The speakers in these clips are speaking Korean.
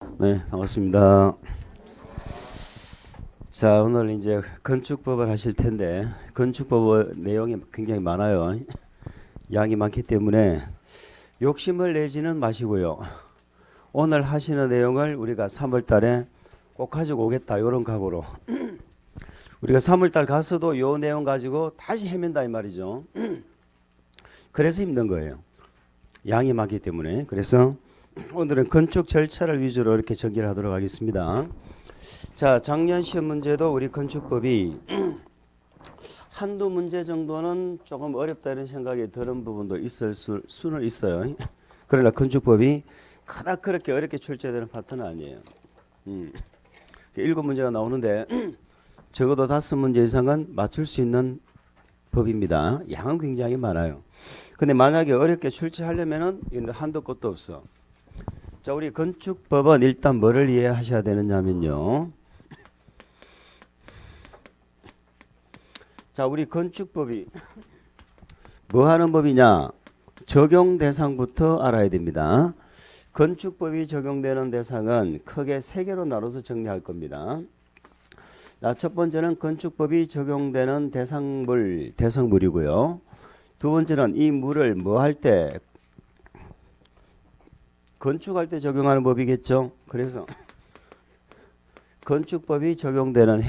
네, 반갑습니다. 자, 오늘 이제 건축법을 하실 텐데, 건축법 내용이 굉장히 많아요. 양이 많기 때문에 욕심을 내지는 마시고요. 오늘 하시는 내용을 우리가 3월 달에 꼭 가지고 오겠다, 이런 각오로. 우리가 3월 달 가서도 이 내용 가지고 다시 헤맨다, 이 말이죠. 그래서 힘든 거예요. 양이 많기 때문에. 그래서 오늘은 건축 절차를 위주로 이렇게 전개를 하도록 하겠습니다. 자, 작년 시험 문제도 우리 건축법이 한두 문제 정도는 조금 어렵다 이런 생각이 드는 부분도 있을 수는 있어요. 그러나 건축법이 그닥 그렇게 어렵게 출제되는 파트는 아니에요. 7문제가 나오는데 적어도 5문제 이상은 맞출 수 있는 법입니다. 양은 굉장히 많아요. 근데 만약에 어렵게 출제하려면은 한도 끝도 없어. 자, 우리 건축법은 일단 뭐를 이해하셔야 되느냐면요. 자, 우리 건축법이 뭐 하는 법이냐? 적용 대상부터 알아야 됩니다. 건축법이 적용되는 대상은 크게 3개로 나눠서 정리할 겁니다. 자, 첫 번째는 건축법이 적용되는 대상물이고요. 두 번째는 이 물을 뭐 할 때, 건축할 때 적용하는 법이겠죠. 그래서 건축법이 적용되는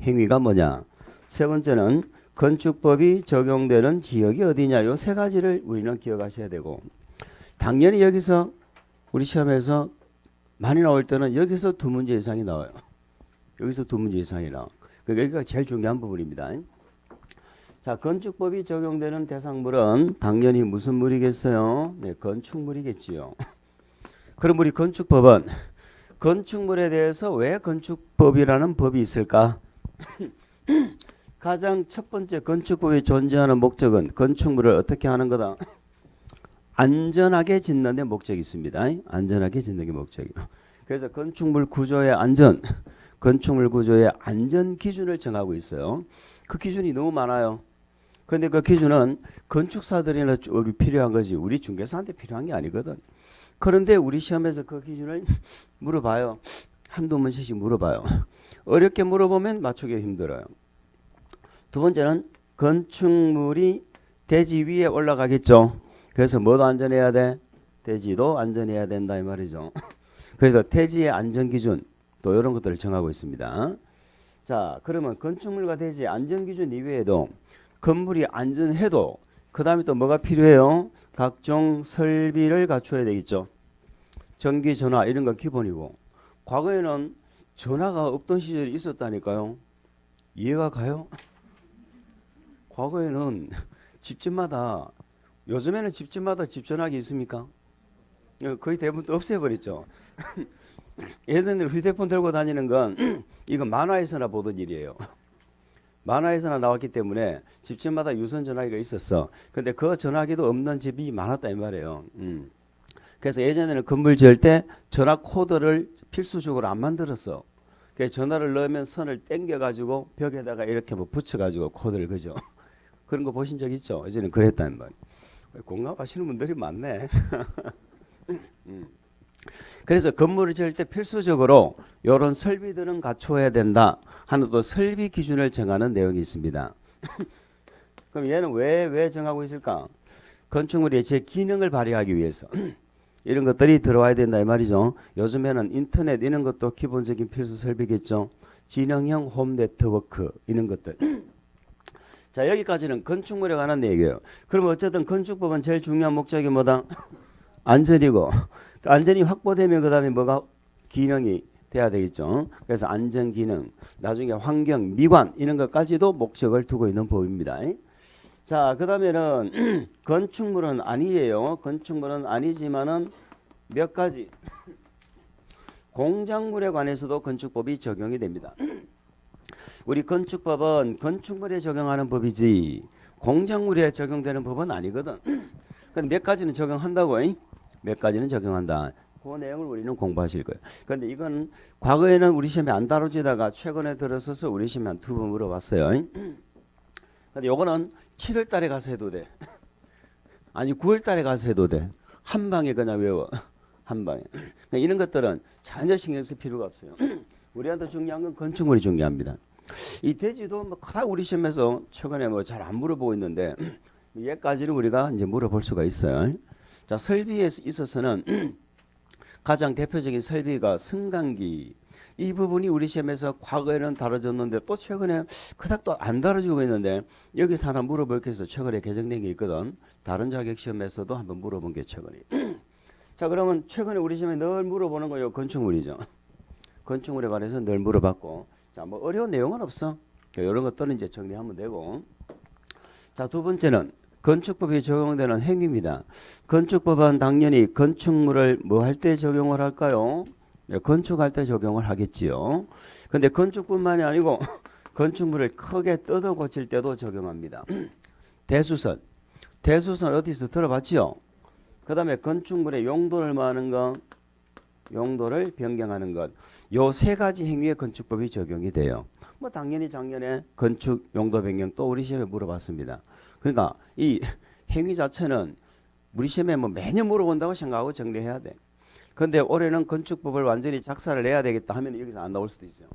행위가 뭐냐? 세 번째는 건축법이 적용되는 지역이 어디냐? 요 세 가지를 우리는 기억하셔야 되고, 당연히 여기서 우리 시험에서 많이 나올 때는 여기서 2문제 이상이 나와요. 여기서 2문제 이상이 나와. 그러니까 여기가 제일 중요한 부분입니다. 자, 건축법이 적용되는 대상물은 당연히 무슨 물이겠어요? 네, 건축물이겠지요. 그럼 우리 건축법은 건축물에 대해서 왜 건축법이라는 법이 있을까? 가장 첫 번째 건축법이 존재하는 목적은 건축물을 어떻게 하는 거다? 안전하게 짓는 데 목적이 있습니다. 안전하게 짓는 게 목적이에요. 그래서 건축물 구조의 안전, 건축물 구조의 안전 기준을 정하고 있어요. 그 기준이 너무 많아요. 근데 그 기준은 건축사들이나 필요한 거지 우리 중개사한테 필요한 게 아니거든. 그런데 우리 시험에서 그 기준을 물어봐요. 한두 문제씩 물어봐요. 어렵게 물어보면 맞추기 힘들어요. 두 번째는 건축물이 대지 위에 올라가겠죠. 그래서 뭐도 안전해야 돼? 대지도 안전해야 된다 이 말이죠. 그래서 대지의 안전기준 또 이런 것들을 정하고 있습니다. 자, 그러면 건축물과 대지 안전기준 이외에도 건물이 안전해도 그 다음에 또 뭐가 필요해요? 각종 설비를 갖춰야 되겠죠. 전기, 전화 이런 건 기본이고, 과거에는 전화가 없던 시절이 있었다니까요. 이해가 가요? 과거에는 집집마다, 요즘에는 집집마다 집전화기 있습니까? 거의 대부분 또 없애버렸죠. 예전에 휴대폰 들고 다니는 건 이거 만화에서나 보던 일이에요. 만화에서나 나왔기 때문에 집집마다 유선 전화기가 있었어. 근데 그 전화기도 없는 집이 많았다 이 말이에요. 그래서 예전에는 건물 지을 때 전화 코드를 필수적으로 안 만들었어. 그래서 전화를 넣으면 선을 땡겨 가지고 벽에다가 이렇게 뭐 붙여 가지고 코드를 그죠. 그런 거 보신 적 있죠? 예전에는 그랬다는 말. 공감하시는 분들이 많네. 그래서 건물을 지을 때 필수적으로 이런 설비들은 갖춰야 된다 하는 또 설비 기준을 정하는 내용이 있습니다. 그럼 얘는 왜 정하고 있을까? 건축물이 제 기능을 발휘하기 위해서 이런 것들이 들어와야 된다 이 말이죠. 요즘에는 인터넷 이런 것도 기본적인 필수 설비겠죠. 지능형 홈 네트워크 이런 것들. 자, 여기까지는 건축물에 관한 얘기예요. 그럼 어쨌든 건축법은 제일 중요한 목적이 뭐다? 안전이고, 안전이 확보되면 그 다음에 뭐가 기능이 돼야 되겠죠. 그래서 안전 기능, 나중에 환경, 미관 이런 것까지도 목적을 두고 있는 법입니다. 자, 그 다음에는 건축물은 아니에요. 건축물은 아니지만은 몇 가지 공작물에 관해서도 건축법이 적용이 됩니다. 우리 건축법은 건축물에 적용하는 법이지 공작물에 적용되는 법은 아니거든. 근데 몇 가지는 적용한다고. 몇 가지는 적용한다. 그 내용을 우리는 공부하실 거예요. 그런데 이건 과거에는 우리 시험에 안 다뤄지다가 최근에 들어서서 우리 시험에 한 2번 물어봤어요. 근데 요거는 7월 달에 가서 해도 돼. 아니 9월 달에 가서 해도 돼. 한 방에 그냥 외워. 한 방에. 그러니까 이런 것들은 전혀 신경 쓸 필요가 없어요. 우리한테 중요한 건 건축물이 중요합니다. 이 대지도 뭐 크다 우리 시험에서 최근에 뭐 잘 안 물어보고 있는데 얘까지는 우리가 이제 물어볼 수가 있어요. 자, 설비에 있어서는 가장 대표적인 설비가 승강기. 이 부분이 우리 시험에서 과거에는 다뤄졌는데 또 최근에 그닥 또 안 다뤄지고 있는데 여기서 하나 물어볼 게 있어. 최근에 개정된 게 있거든. 다른 자격 시험에서도 한번 물어본 게 최근에. 자, 그러면 최근에 우리 시험에 늘 물어보는 거요. 건축물이죠. 건축물에 관해서 늘 물어봤고. 자, 뭐 어려운 내용은 없어. 이런 것들은 이제 정리하면 되고. 자, 두 번째는 건축법이 적용되는 행위입니다. 건축법은 당연히 건축물을 뭐 할 때 적용을 할까요? 네, 건축할 때 적용을 하겠지요. 근데 건축뿐만이 아니고 건축물을 크게 뜯어 고칠 때도 적용합니다. 대수선. 대수선 어디서 들어봤지요? 그 다음에 건축물의 용도를 뭐하는 것? 용도를 변경하는 것. 요 세 가지 행위에 건축법이 적용이 돼요. 뭐 당연히 작년에 건축 용도 변경 또 우리 시험에 물어봤습니다. 그러니까 이 행위 자체는 우리 시험에 뭐 매년 물어본다고 생각하고 정리해야 돼. 근데 올해는 건축법을 완전히 작사를 내야 되겠다 하면 여기서 안 나올 수도 있어요.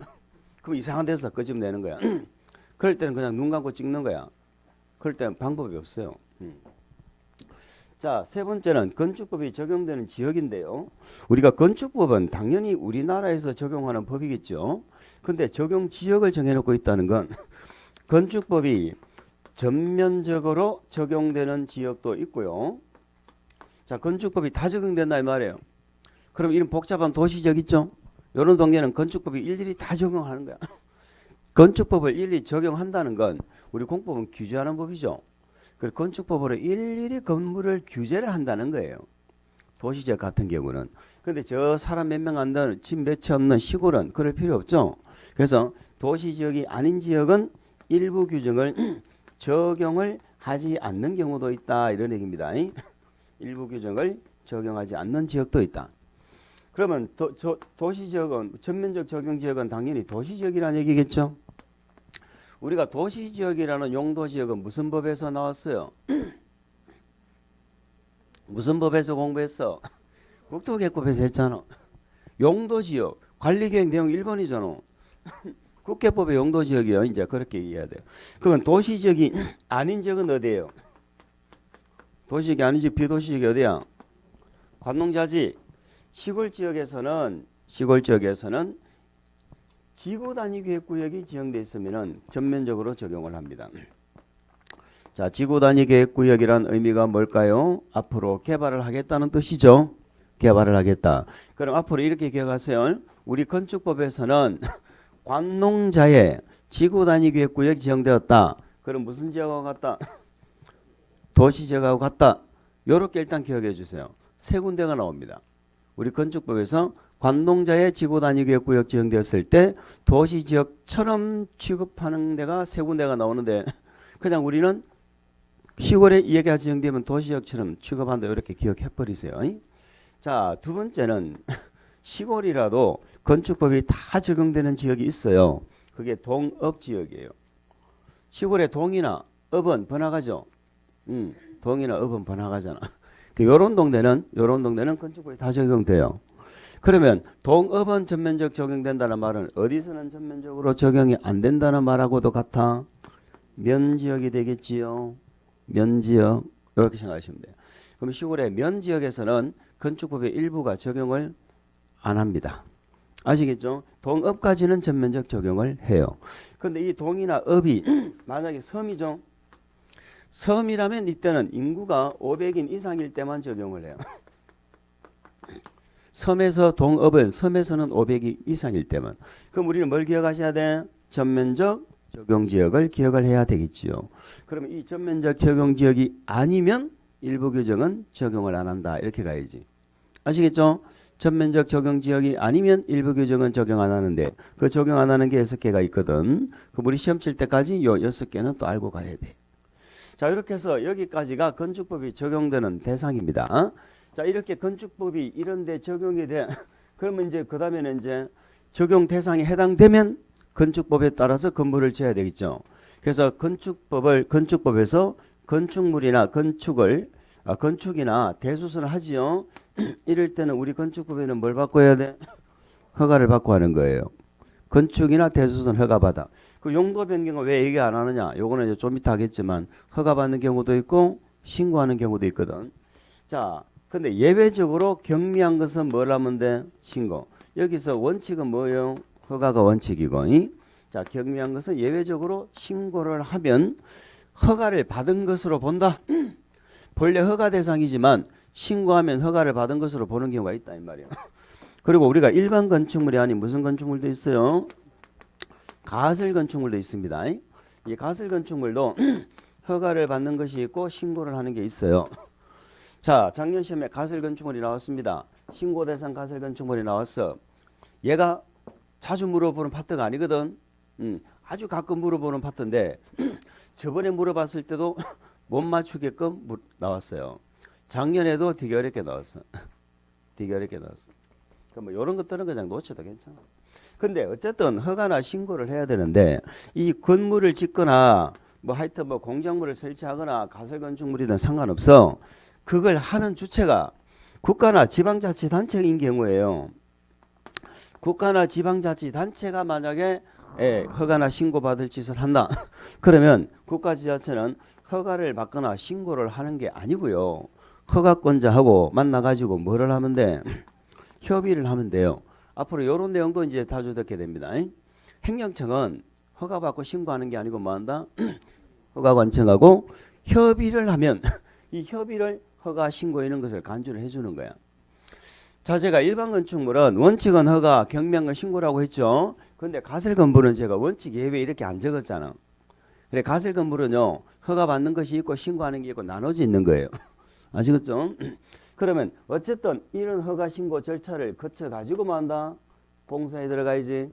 그럼 이상한 데서 끄집어 내는 거야. 그럴 때는 그냥 눈 감고 찍는 거야. 그럴 때는 방법이 없어요. 자, 세 번째는 건축법이 적용되는 지역인데요. 우리가 건축법은 당연히 우리나라에서 적용하는 법이겠죠. 근데 적용 지역을 정해놓고 있다는 건 건축법이 전면적으로 적용되는 지역도 있고요. 자, 건축법이 다 적용된다 이 말이에요. 그럼 이런 복잡한 도시적 있죠? 이런 동네는 건축법이 일일이 다 적용하는 거야. 건축법을 일일이 적용한다는 건 우리 공법은 규제하는 법이죠. 그 건축법으로 일일이 건물을 규제를 한다는 거예요. 도시적 같은 경우는. 근데 저 사람 몇 명 안 되는 집 몇 채 없는 시골은 그럴 필요 없죠. 그래서 도시지역이 아닌 지역은 일부 규정을 적용을 하지 않는 경우도 있다 이런 얘기입니다. 일부 규정을 적용하지 않는 지역도 있다. 그러면 도시지역은 전면적 적용지역은 당연히 도시지역이라는 얘기겠죠. 우리가 도시지역이라는 용도지역은 무슨 법에서 나왔어요? 무슨 법에서 공부했어? 국토개법에서 했잖아. 용도지역 관리계획 내용 1번이잖아. 국계법의 용도지역이요. 이제 그렇게 이해해야 돼요. 그러면 도시지역이 아닌 지역은 어디예요? 도시지역이 아닌 지역 비도시지역이 어디야? 관농자지. 시골지역에서는 지구단위계획구역이 지정되어 있으면 전면적으로 적용을 합니다. 자, 지구단위계획구역이란 의미가 뭘까요? 앞으로 개발을 하겠다는 뜻이죠. 개발을 하겠다. 그럼 앞으로 이렇게 기억하세요. 우리 건축법에서는 관농자의 지구단위계획구역이 지정되었다. 그럼 무슨 지역하고 같다? 도시지역하고 같다. 요렇게 일단 기억해 주세요. 세 군데가 나옵니다. 우리 건축법에서 관농자의 지구단위계획구역 지정되었을 때 도시지역처럼 취급하는 데가 세 군데가 나오는데 그냥 우리는 시골에 이 얘기가 지정되면 도시지역처럼 취급한다 이렇게 기억해 버리세요. 자, 두 번째는 시골이라도 건축법이 다 적용되는 지역이 있어요. 그게 동업지역이에요. 시골에 동이나 업은 번화가죠. 동이나 업은 번화가잖아. 요런 동네는 건축법이 다 적용돼요. 그러면 동업은 전면적 적용된다는 말은 어디서는 전면적으로 적용이 안 된다는 말하고도 같아? 면지역이 되겠지요. 면지역 이렇게 생각하시면 돼요. 그럼 시골의 면지역에서는 건축법의 일부가 적용을 안 합니다. 아시겠죠? 동업까지는 전면적 적용을 해요. 그런데 이 동이나 업이 만약에 섬이죠. 섬이라면 이때는 인구가 500인 이상일 때만 적용을 해요. 섬에서 동업은 섬에서는 500인 이상일 때만. 그럼 우리는 뭘 기억하셔야 돼? 전면적 적용지역을 기억을 해야 되겠지요. 그러면 이 전면적 적용지역이 아니면 일부 규정은 적용을 안 한다. 이렇게 가야지. 아시겠죠? 전면적 적용지역이 아니면 일부 규정은 적용 안 하는데 그 적용 안 하는 게 6개가 있거든. 그럼 우리 시험 칠 때까지 요 6개는 또 알고 가야 돼. 자, 이렇게 해서 여기까지가 건축법이 적용되는 대상입니다. 자, 이렇게 건축법이 이런 데 적용이 돼. 그러면 이제 그 다음에는 이제 적용 대상에 해당되면 건축법에 따라서 건물을 지어야 되겠죠. 그래서 건축법에서 건축물이나 건축이나 대수선을 하지요. 이럴 때는 우리 건축법에는 뭘 받고 해야 돼? 허가를 받고 하는 거예요. 건축이나 대수선 허가받아. 그 용도 변경은 왜 얘기 안 하느냐? 요거는 이제 좀 이따 하겠지만 허가받는 경우도 있고 신고하는 경우도 있거든. 자, 근데 예외적으로 경미한 것은 뭘 하면 돼? 신고. 여기서 원칙은 뭐예요? 허가가 원칙이고. 자, 경미한 것은 예외적으로 신고를 하면 허가를 받은 것으로 본다. 본래 허가 대상이지만 신고하면 허가를 받은 것으로 보는 경우가 있다 이 말이에요. 그리고 우리가 일반 건축물이 아닌 무슨 건축물도 있어요? 가설 건축물도 있습니다. 이 가설 건축물도 허가를 받는 것이 있고 신고를 하는 게 있어요. 자, 작년 시험에 가설 건축물이 나왔습니다. 신고 대상 가설 건축물이 나왔어. 얘가 자주 물어보는 파트가 아니거든. 아주 가끔 물어보는 파트인데 저번에 물어봤을 때도 못 맞추게끔 나왔어요. 작년에도 되게 어렵게 나왔어. 되게 어렵게 나왔어. 뭐 이런 것들은 그냥 놓쳐도 괜찮아. 근데 어쨌든 허가나 신고를 해야 되는데 이 건물을 짓거나 뭐 하여튼 뭐 공작물을 설치하거나 가설 건축물이든 상관없어. 그걸 하는 주체가 국가나 지방자치단체인 경우에요. 국가나 지방자치단체가 만약에 허가나 신고받을 짓을 한다. 그러면 국가지자체는 허가를 받거나 신고를 하는 게 아니고요. 허가권자하고 만나가지고 뭐를 하면 돼? 협의를 하면 돼요. 앞으로 이런 내용도 이제 자주 듣게 됩니다. 행정청은 허가받고 신고하는 게 아니고 뭐한다? 허가관청하고 협의를 하면 이 협의를 허가 신고 이런 것을 간주를 해주는 거야. 자, 제가 일반 건축물은 원칙은 허가, 경미한 건 신고라고 했죠. 근데 가설 건물은 제가 원칙 예외 이렇게 안 적었잖아. 그래 가설 건물은요 허가 받는 것이 있고 신고하는 게 있고 나눠져 있는 거예요. 아시겠죠? 그러면 어쨌든 이런 허가 신고 절차를 거쳐 가지고 뭐 한다? 공사에 들어가야지.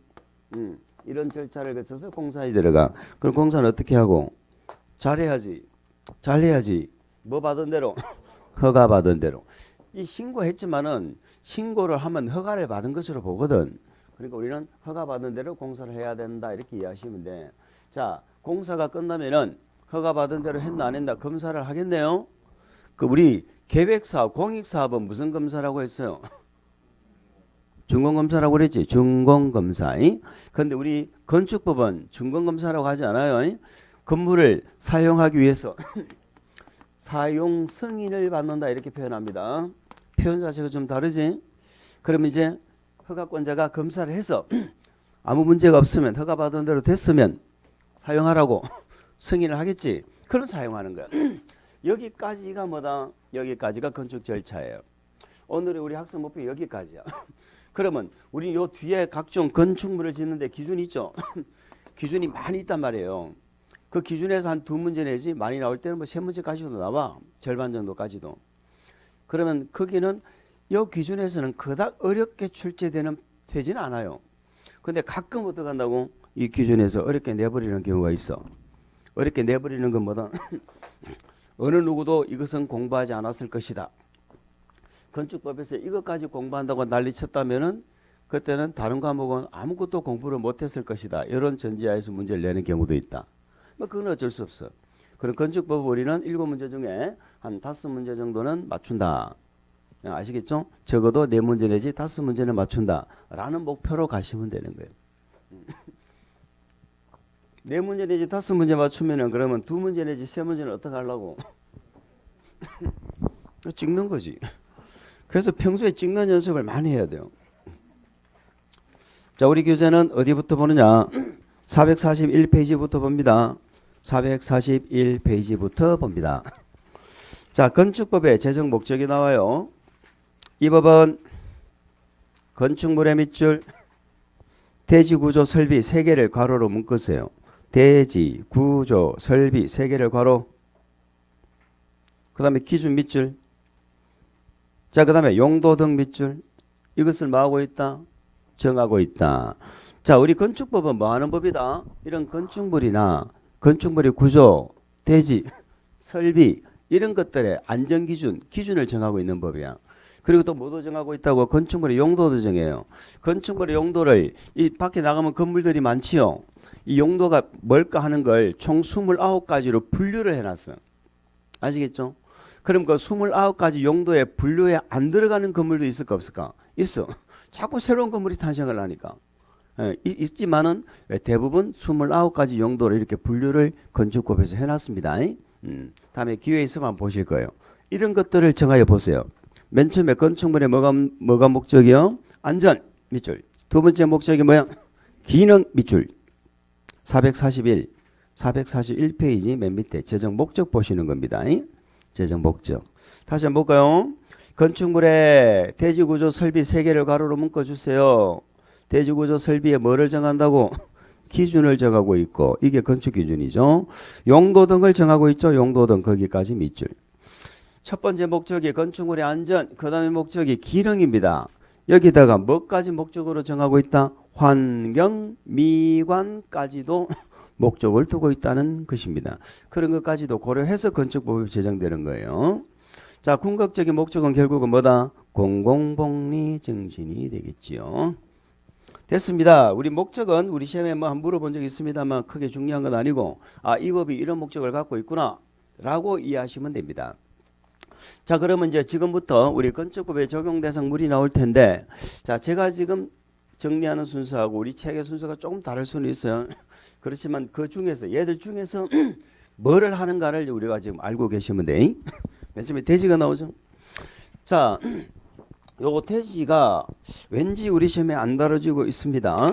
이런 절차를 거쳐서 공사에 들어가. 그럼 공사는 어떻게 하고? 잘해야지. 잘해야지. 뭐 받은 대로? 허가 받은 대로. 이 신고했지만은 신고를 하면 허가를 받은 것으로 보거든. 그러니까 우리는 허가 받은 대로 공사를 해야 된다 이렇게 이해하시면 돼. 자, 공사가 끝나면은 허가 받은 대로 했나 안 했나 검사를 하겠네요. 그 우리 계획사업, 공익사업은 무슨 검사라고 했어요? 준공검사라고 그랬지. 준공검사. 그런데 우리 건축법은 준공검사라고 하지 않아요. 건물을 사용하기 위해서 사용 승인을 받는다 이렇게 표현합니다. 표현 자체가 좀 다르지. 그럼 이제 허가권자가 검사를 해서 아무 문제가 없으면 허가 받은 대로 됐으면 사용하라고 승인을 하겠지. 그럼 사용하는 거야. 여기까지가 뭐다? 여기까지가 건축 절차예요. 오늘의 우리 학습 목표 여기까지야. 그러면 우리 요 뒤에 각종 건축물을 짓는데 기준이 있죠. 기준이 많이 있단 말이에요. 그 기준에서 한 2문제 내지 많이 나올 때는 뭐 3문제까지도 나와. 절반 정도까지도. 그러면 거기는 요 기준에서는 그닥 어렵게 출제되는 되지는 않아요. 근데 가끔 어떻게 한다고? 이 기준에서 어렵게 내버리는 경우가 있어. 어렵게 내버리는 건 뭐다? 어느 누구도 이것은 공부하지 않았을 것이다. 건축법에서 이것까지 공부한다고 난리쳤다면은 그때는 다른 과목은 아무것도 공부를 못했을 것이다. 이런 전제하에서 문제를 내는 경우도 있다. 뭐 그건 어쩔 수 없어. 그럼 건축법 우리는 7문제 중에 한 5문제 정도는 맞춘다. 아시겠죠? 적어도 4문제 내지 5문제는 맞춘다. 라는 목표로 가시면 되는 거예요. 4문제 내지 5문제 맞추면은 그러면 2문제 내지 3문제는 어떻게 하려고? 찍는 거지. 그래서 평소에 찍는 연습을 많이 해야 돼요. 자, 우리 교재는 어디부터 보느냐? 441페이지부터 봅니다. 441페이지부터 봅니다. 자, 건축법의 제정 목적이 나와요. 이 법은 건축물의 밑줄, 대지, 구조, 설비 3개를 괄호로 묶으세요. 대지, 구조, 설비 3개를 괄호. 그 다음에 기준 밑줄. 자, 그 다음에 용도 등 밑줄. 이것을 뭐 하고 있다? 정하고 있다. 자, 우리 건축법은 뭐 하는 법이다? 이런 건축물이나 건축물의 구조, 대지, 설비 이런 것들의 안전기준, 기준을 정하고 있는 법이야. 그리고 또 뭐도 정하고 있다고? 건축물의 용도도 정해요. 건축물의 용도를 이 밖에 나가면 건물들이 많지요. 이 용도가 뭘까 하는 걸 총 29가지로 분류를 해놨어. 아시겠죠? 그럼 그 29가지 용도의 분류에 안 들어가는 건물도 있을까 없을까? 있어. 자꾸 새로운 건물이 탄생을 하니까. 있지만은 대부분 29가지 용도로 이렇게 분류를 건축법에서 해놨습니다. 다음에 기회 있으면 한번 보실 거예요. 이런 것들을 정하여 보세요. 맨 처음에 건축물의 뭐가 목적이요? 안전 밑줄. 두 번째 목적이 뭐야? 기능 밑줄. 441페이지 맨 밑에 재정 목적 보시는 겁니다. 재정 목적. 다시 한번 볼까요? 건축물의 대지구조 설비 3개를 가로로 묶어주세요. 대지구조 설비에 뭐를 정한다고? 기준을 정하고 있고, 이게 건축 기준이죠. 용도 등을 정하고 있죠. 용도 등 거기까지 밑줄. 첫 번째 목적이 건축물의 안전, 그 다음에 목적이 기능입니다. 여기다가 뭐까지 목적으로 정하고 있다? 환경, 미관까지도 목적을 두고 있다는 것입니다. 그런 것까지도 고려해서 건축법이 제정되는 거예요. 자, 궁극적인 목적은 결국은 뭐다? 공공복리 정신이 되겠지요. 됐습니다. 우리 목적은 우리 시험에 뭐 한번 물어본 적 있습니다만 크게 중요한 건 아니고, 이 법이 이런 목적을 갖고 있구나 라고 이해하시면 됩니다. 자, 그러면 이제 지금부터 우리 건축법의 적용 대상물이 나올 텐데, 자, 제가 지금 정리하는 순서하고 우리 책의 순서가 조금 다를 수는 있어요. 그렇지만 그 중에서 얘들 중에서 뭐를 하는가를 우리가 지금 알고 계시면 돼. 맨 처음에 대지가 나오죠. 자, 요거 대지가 왠지 우리 시험에 안 다뤄지고 있습니다.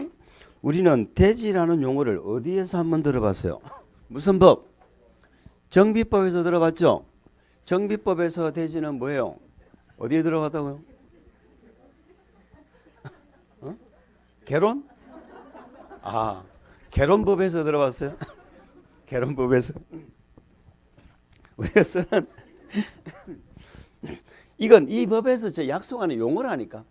우리는 대지라는 용어를 어디에서 한번 들어봤어요? 무슨 법? 정비법에서 들어봤죠? 정비법에서 대지는 뭐예요? 어디에 들어갔다고요? 개론? 개론법에서 들어봤어요? 개론법에서. 우리가 쓰는 이건 이 법에서 저 약속하는 용어라니까.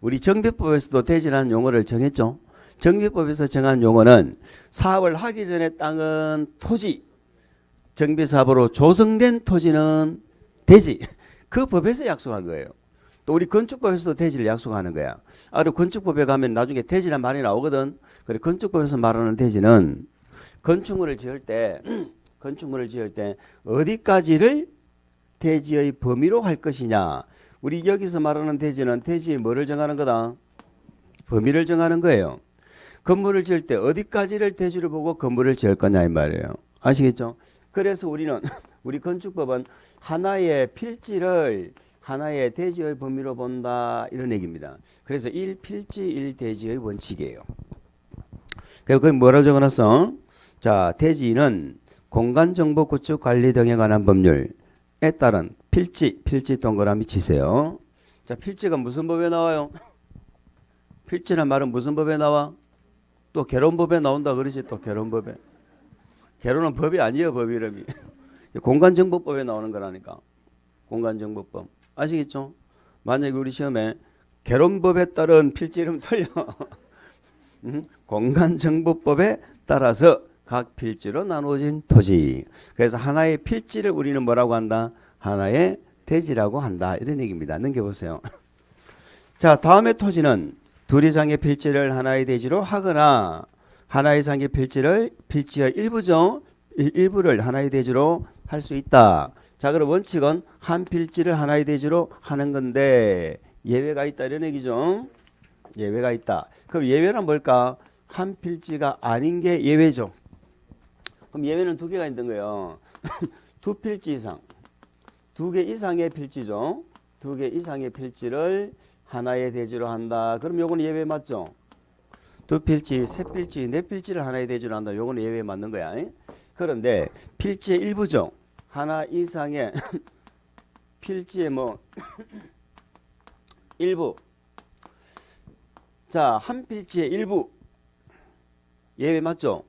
우리 정비법에서도 대지라는 용어를 정했죠. 정비법에서 정한 용어는 사업을 하기 전에 땅은 토지, 정비사업으로 조성된 토지는 대지. 그 법에서 약속한 거예요. 또 우리 건축법에서도 대지를 약속하는 거야. 그리고 건축법에 가면 나중에 대지란 말이 나오거든. 그래 건축법에서 말하는 대지는 건축물을 지을 때 어디까지를 대지의 범위로 할 것이냐. 우리 여기서 말하는 대지는 대지의 뭐를 정하는 거다? 범위를 정하는 거예요. 건물을 지을 때 어디까지를 대지로 보고 건물을 지을 거냐 이 말이에요. 아시겠죠? 그래서 우리는 우리 건축법은 하나의 필지를 하나의 대지의 범위로 본다 이런 얘기입니다. 그래서 1필지 1대지의 원칙이에요. 그리고 거기 뭐라고 적어놨어? 자, 대지는 공간정보 구축 관리 등에 관한 법률에 따른 필지 동그라미 치세요. 자, 필지가 무슨 법에 나와요? 필지란 말은 무슨 법에 나와? 또 개론법에 나온다 그러지. 또 개론법에. 개론은 법이 아니에요. 법 이름이. 공간정보법에 나오는 거라니까. 공간정보법. 아시겠죠? 만약에 우리 시험에 개론법에 따른 필지 이름 틀려. 공간정보법에 따라서 각 필지로 나누어진 토지. 그래서 하나의 필지를 우리는 뭐라고 한다? 하나의 대지라고 한다. 이런 얘기입니다. 넘겨보세요. 자, 다음의 토지는 둘 이상의 필지를 하나의 대지로 하거나 하나 이상의 필지의 일부죠. 일부를 하나의 대지로 할 수 있다. 자, 그럼 원칙은 한 필지를 하나의 대지로 하는 건데 예외가 있다 이런 얘기죠. 예외가 있다. 그럼 예외는 뭘까? 한 필지가 아닌 게 예외죠. 그럼 예외는 두 개가 있는 거예요. 두 필지 이상. 두 개 이상의 필지죠. 두 개 이상의 필지를 하나의 대지로 한다. 그럼 요거는 예외 맞죠? 두 필지, 세 필지, 네 필지를 하나의 대지로 한다. 요거는 예외 맞는 거야. 그런데 필지의 일부죠. 하나 이상의 필지의 뭐 일부. 자, 한 필지의 일부 예외 맞죠?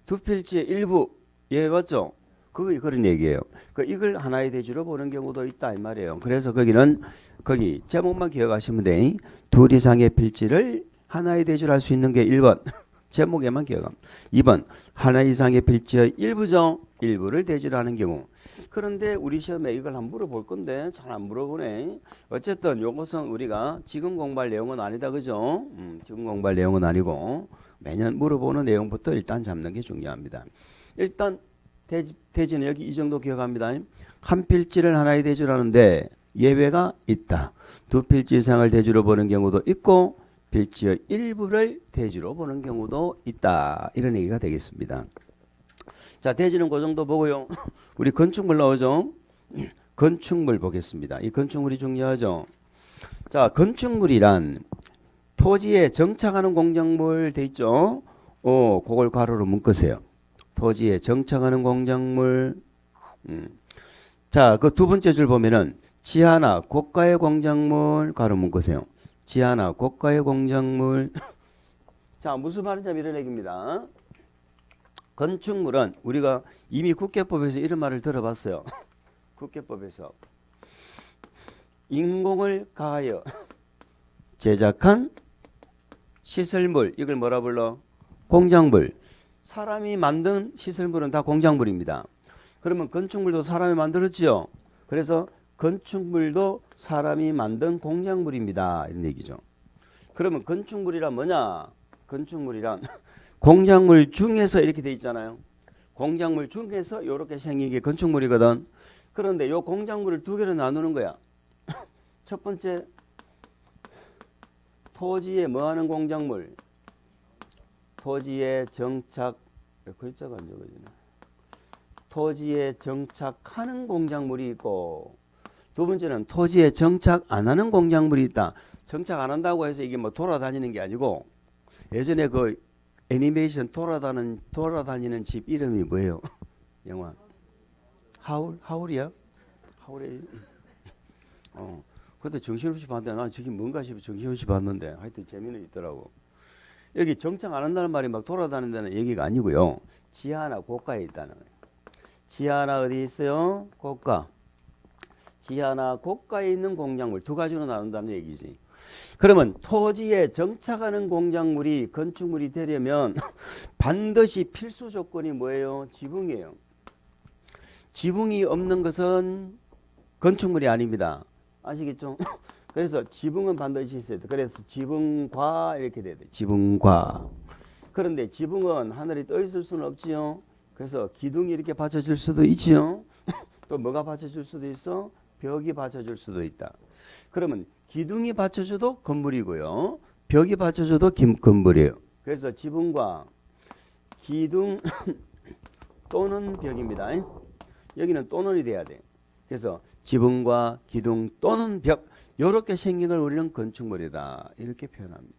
두 필지의 일부 예외 맞죠? 그런 얘기예요. 이걸 하나의 대지로 보는 경우도 있다 이 말이에요. 그래서 거기 제목만 기억하시면 돼. 둘 이상의 필지를 하나의 대지로 할 수 있는 게 1번. 제목에만 기억하면. 2번. 하나 이상의 필지의 일부죠. 일부를 대지로 하는 경우. 그런데 우리 시험에 이걸 한번 물어볼 건데 잘 안 물어보네. 어쨌든 요것은 우리가 지금 공부할 내용은 아니다. 그죠? 지금 공부할 내용은 아니고 매년 물어보는 내용부터 일단 잡는 게 중요합니다. 일단 대지는 여기 이 정도 기억합니다. 한 필지를 하나의 대주로 하는데 예외가 있다. 두 필지 이상을 대주로 보는 경우도 있고 필지의 일부를 대주로 보는 경우도 있다. 이런 얘기가 되겠습니다. 자, 대지는 그 정도 보고요. 우리 건축물 나오죠. 건축물 보겠습니다. 이 건축물이 중요하죠. 자, 건축물이란 토지에 정착하는 공작물 돼 있죠. 그걸 괄호로 묶으세요. 토지에 정착하는 공작물. 자, 그 두 번째 줄 보면은 지하나 고가의 공작물 괄호 묶으세요. 지하나 고가의 공작물. 자, 무슨 말인지 이런 얘기입니다. 건축물은 우리가 이미 국계법에서 이런 말을 들어봤어요. 국계법에서 인공을 가하여 제작한 시설물, 이걸 뭐라 불러? 공작물. 사람이 만든 시설물은 다 공작물입니다. 그러면 건축물도 사람이 만들었지요. 그래서 건축물도 사람이 만든 공작물입니다. 이런 얘기죠. 그러면 건축물이란 뭐냐? 건축물이란 공작물 중에서 이렇게 돼 있잖아요. 공작물 중에서 이렇게 생긴 게 건축물이거든. 그런데 이 공작물을 두 개로 나누는 거야. 첫 번째, 토지에 뭐하는 공작물? 토지에 정착, 글자가 안 적어지네. 토지에 정착하는 공작물이 있고, 두 번째는 토지에 정착 안 하는 공작물이 있다. 정착 안 한다고 해서 이게 뭐 돌아다니는 게 아니고, 예전에 그 애니메이션 돌아다니는 집 이름이 뭐예요? 영화 하울이야? 하울이. 그때 정신없이 봤는데 난 저기 뭔가 싶어 정신없이 봤는데 하여튼 재미는 있더라고. 여기 정착 안 한다는 말이 막 돌아다닌다는 얘기가 아니고요. 지하나 고가에 있다는 거예요. 지하나 어디 있어요? 고가. 지하나 고가에 있는 공작물 두 가지로 나눈다는 얘기지. 그러면 토지에 정착하는 공작물이 건축물이 되려면 반드시 필수 조건이 뭐예요? 지붕이에요. 지붕이 없는 것은 건축물이 아닙니다. 아시겠죠? 그래서 지붕은 반드시 있어야 돼. 그래서 지붕과 이렇게 돼야 돼. 지붕과. 그런데 지붕은 하늘이 떠 있을 수는 없지요. 그래서 기둥이 이렇게 받쳐질 수도 있지요. 또 뭐가 받쳐질 수도 있어? 벽이 받쳐줄 수도 있다. 그러면 기둥이 받쳐줘도 건물이고요. 벽이 받쳐줘도 건물이에요. 그래서 지붕과 기둥 또는 벽입니다. 여기는 또는이 돼야 돼. 그래서 지붕과 기둥 또는 벽 이렇게 생긴 걸 우리는 건축물이다. 이렇게 표현합니다.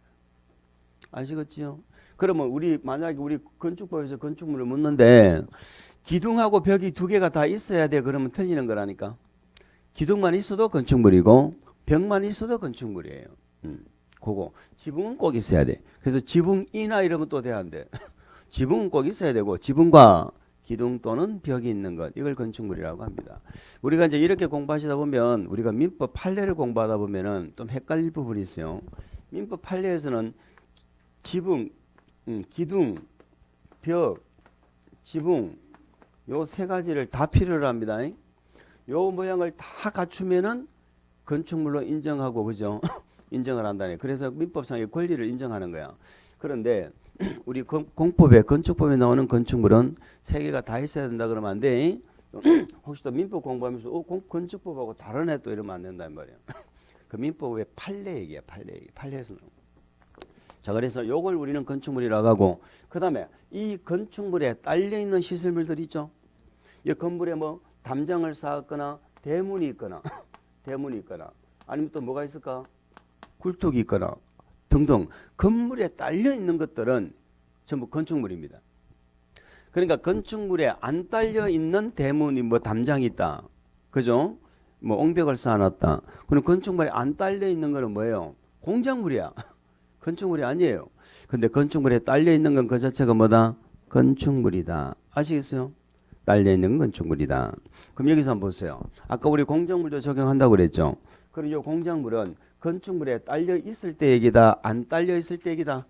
아시겠지요? 그러면 만약에 우리 건축법에서 건축물을 묻는데 기둥하고 벽이 두 개가 다 있어야 돼. 그러면 틀리는 거라니까. 기둥만 있어도 건축물이고 벽만 있어도 건축물이에요. 그거 지붕은 꼭 있어야 돼. 그래서 지붕이나 이러면 또 돼야 안 돼. 지붕은 꼭 있어야 되고 지붕과 기둥 또는 벽이 있는 것 이걸 건축물이라고 합니다. 우리가 이제 이렇게 공부하시다 보면 우리가 민법 판례를 공부하다 보면은 좀 헷갈릴 부분이 있어요. 민법 판례에서는 지붕, 기둥, 벽, 지붕 요 세 가지를 다 필요로 합니다. 요 모양을 다 갖추면은 건축물로 인정하고 그죠? 인정을 한다네. 그래서 민법상의 권리를 인정하는 거야. 그런데 우리 공법에 건축법에 나오는 건축물은 세 개가 다 있어야 된다 그러면 안 돼. 혹시 또 민법 공부하면서 건축법하고 다르네 또 이러면 안 된단 말이야. 그 민법의 판례 얘기야. 판례에서는. 자, 그래서 요걸 우리는 건축물이라고 하고 그다음에 이 건축물에 딸려 있는 시설물들 있죠. 이 건물에 뭐 담장을 쌓았거나 대문이 있거나 아니면 또 뭐가 있을까? 굴뚝이 있거나 등등 건물에 딸려 있는 것들은 전부 건축물입니다. 그러니까 건축물에 안 딸려 있는 대문이 뭐 담장이 있다. 그죠? 뭐 옹벽을 쌓아놨다. 그럼 건축물에 안 딸려 있는 거는 뭐예요? 공작물이야. 건축물이 아니에요. 근데 건축물에 딸려 있는 건 그 자체가 뭐다? 건축물이다. 아시겠어요? 딸려 있는 건 건축물이다. 그럼 여기서 한번 보세요. 아까 우리 공작물도 적용한다고 그랬죠. 그럼 이 공작물은 건축물에 딸려 있을 때 얘기다. 안 딸려 있을 때 얘기다.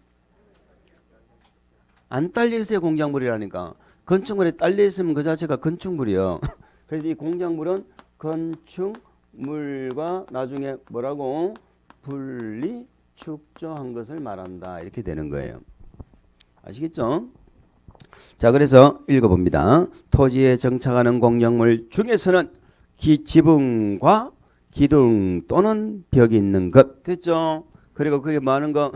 안 딸려 있어야 공작물이라니까. 건축물에 딸려 있으면 그 자체가 건축물이요. 그래서 이 공작물은 건축물과 나중에 뭐라고 분리 축조한 것을 말한다. 이렇게 되는 거예요. 아시겠죠? 자, 그래서 읽어봅니다. 토지에 정착하는 공작물 중에서는 지붕과 기둥 또는 벽이 있는 것 됐죠? 그리고 그게 뭐 하는 거?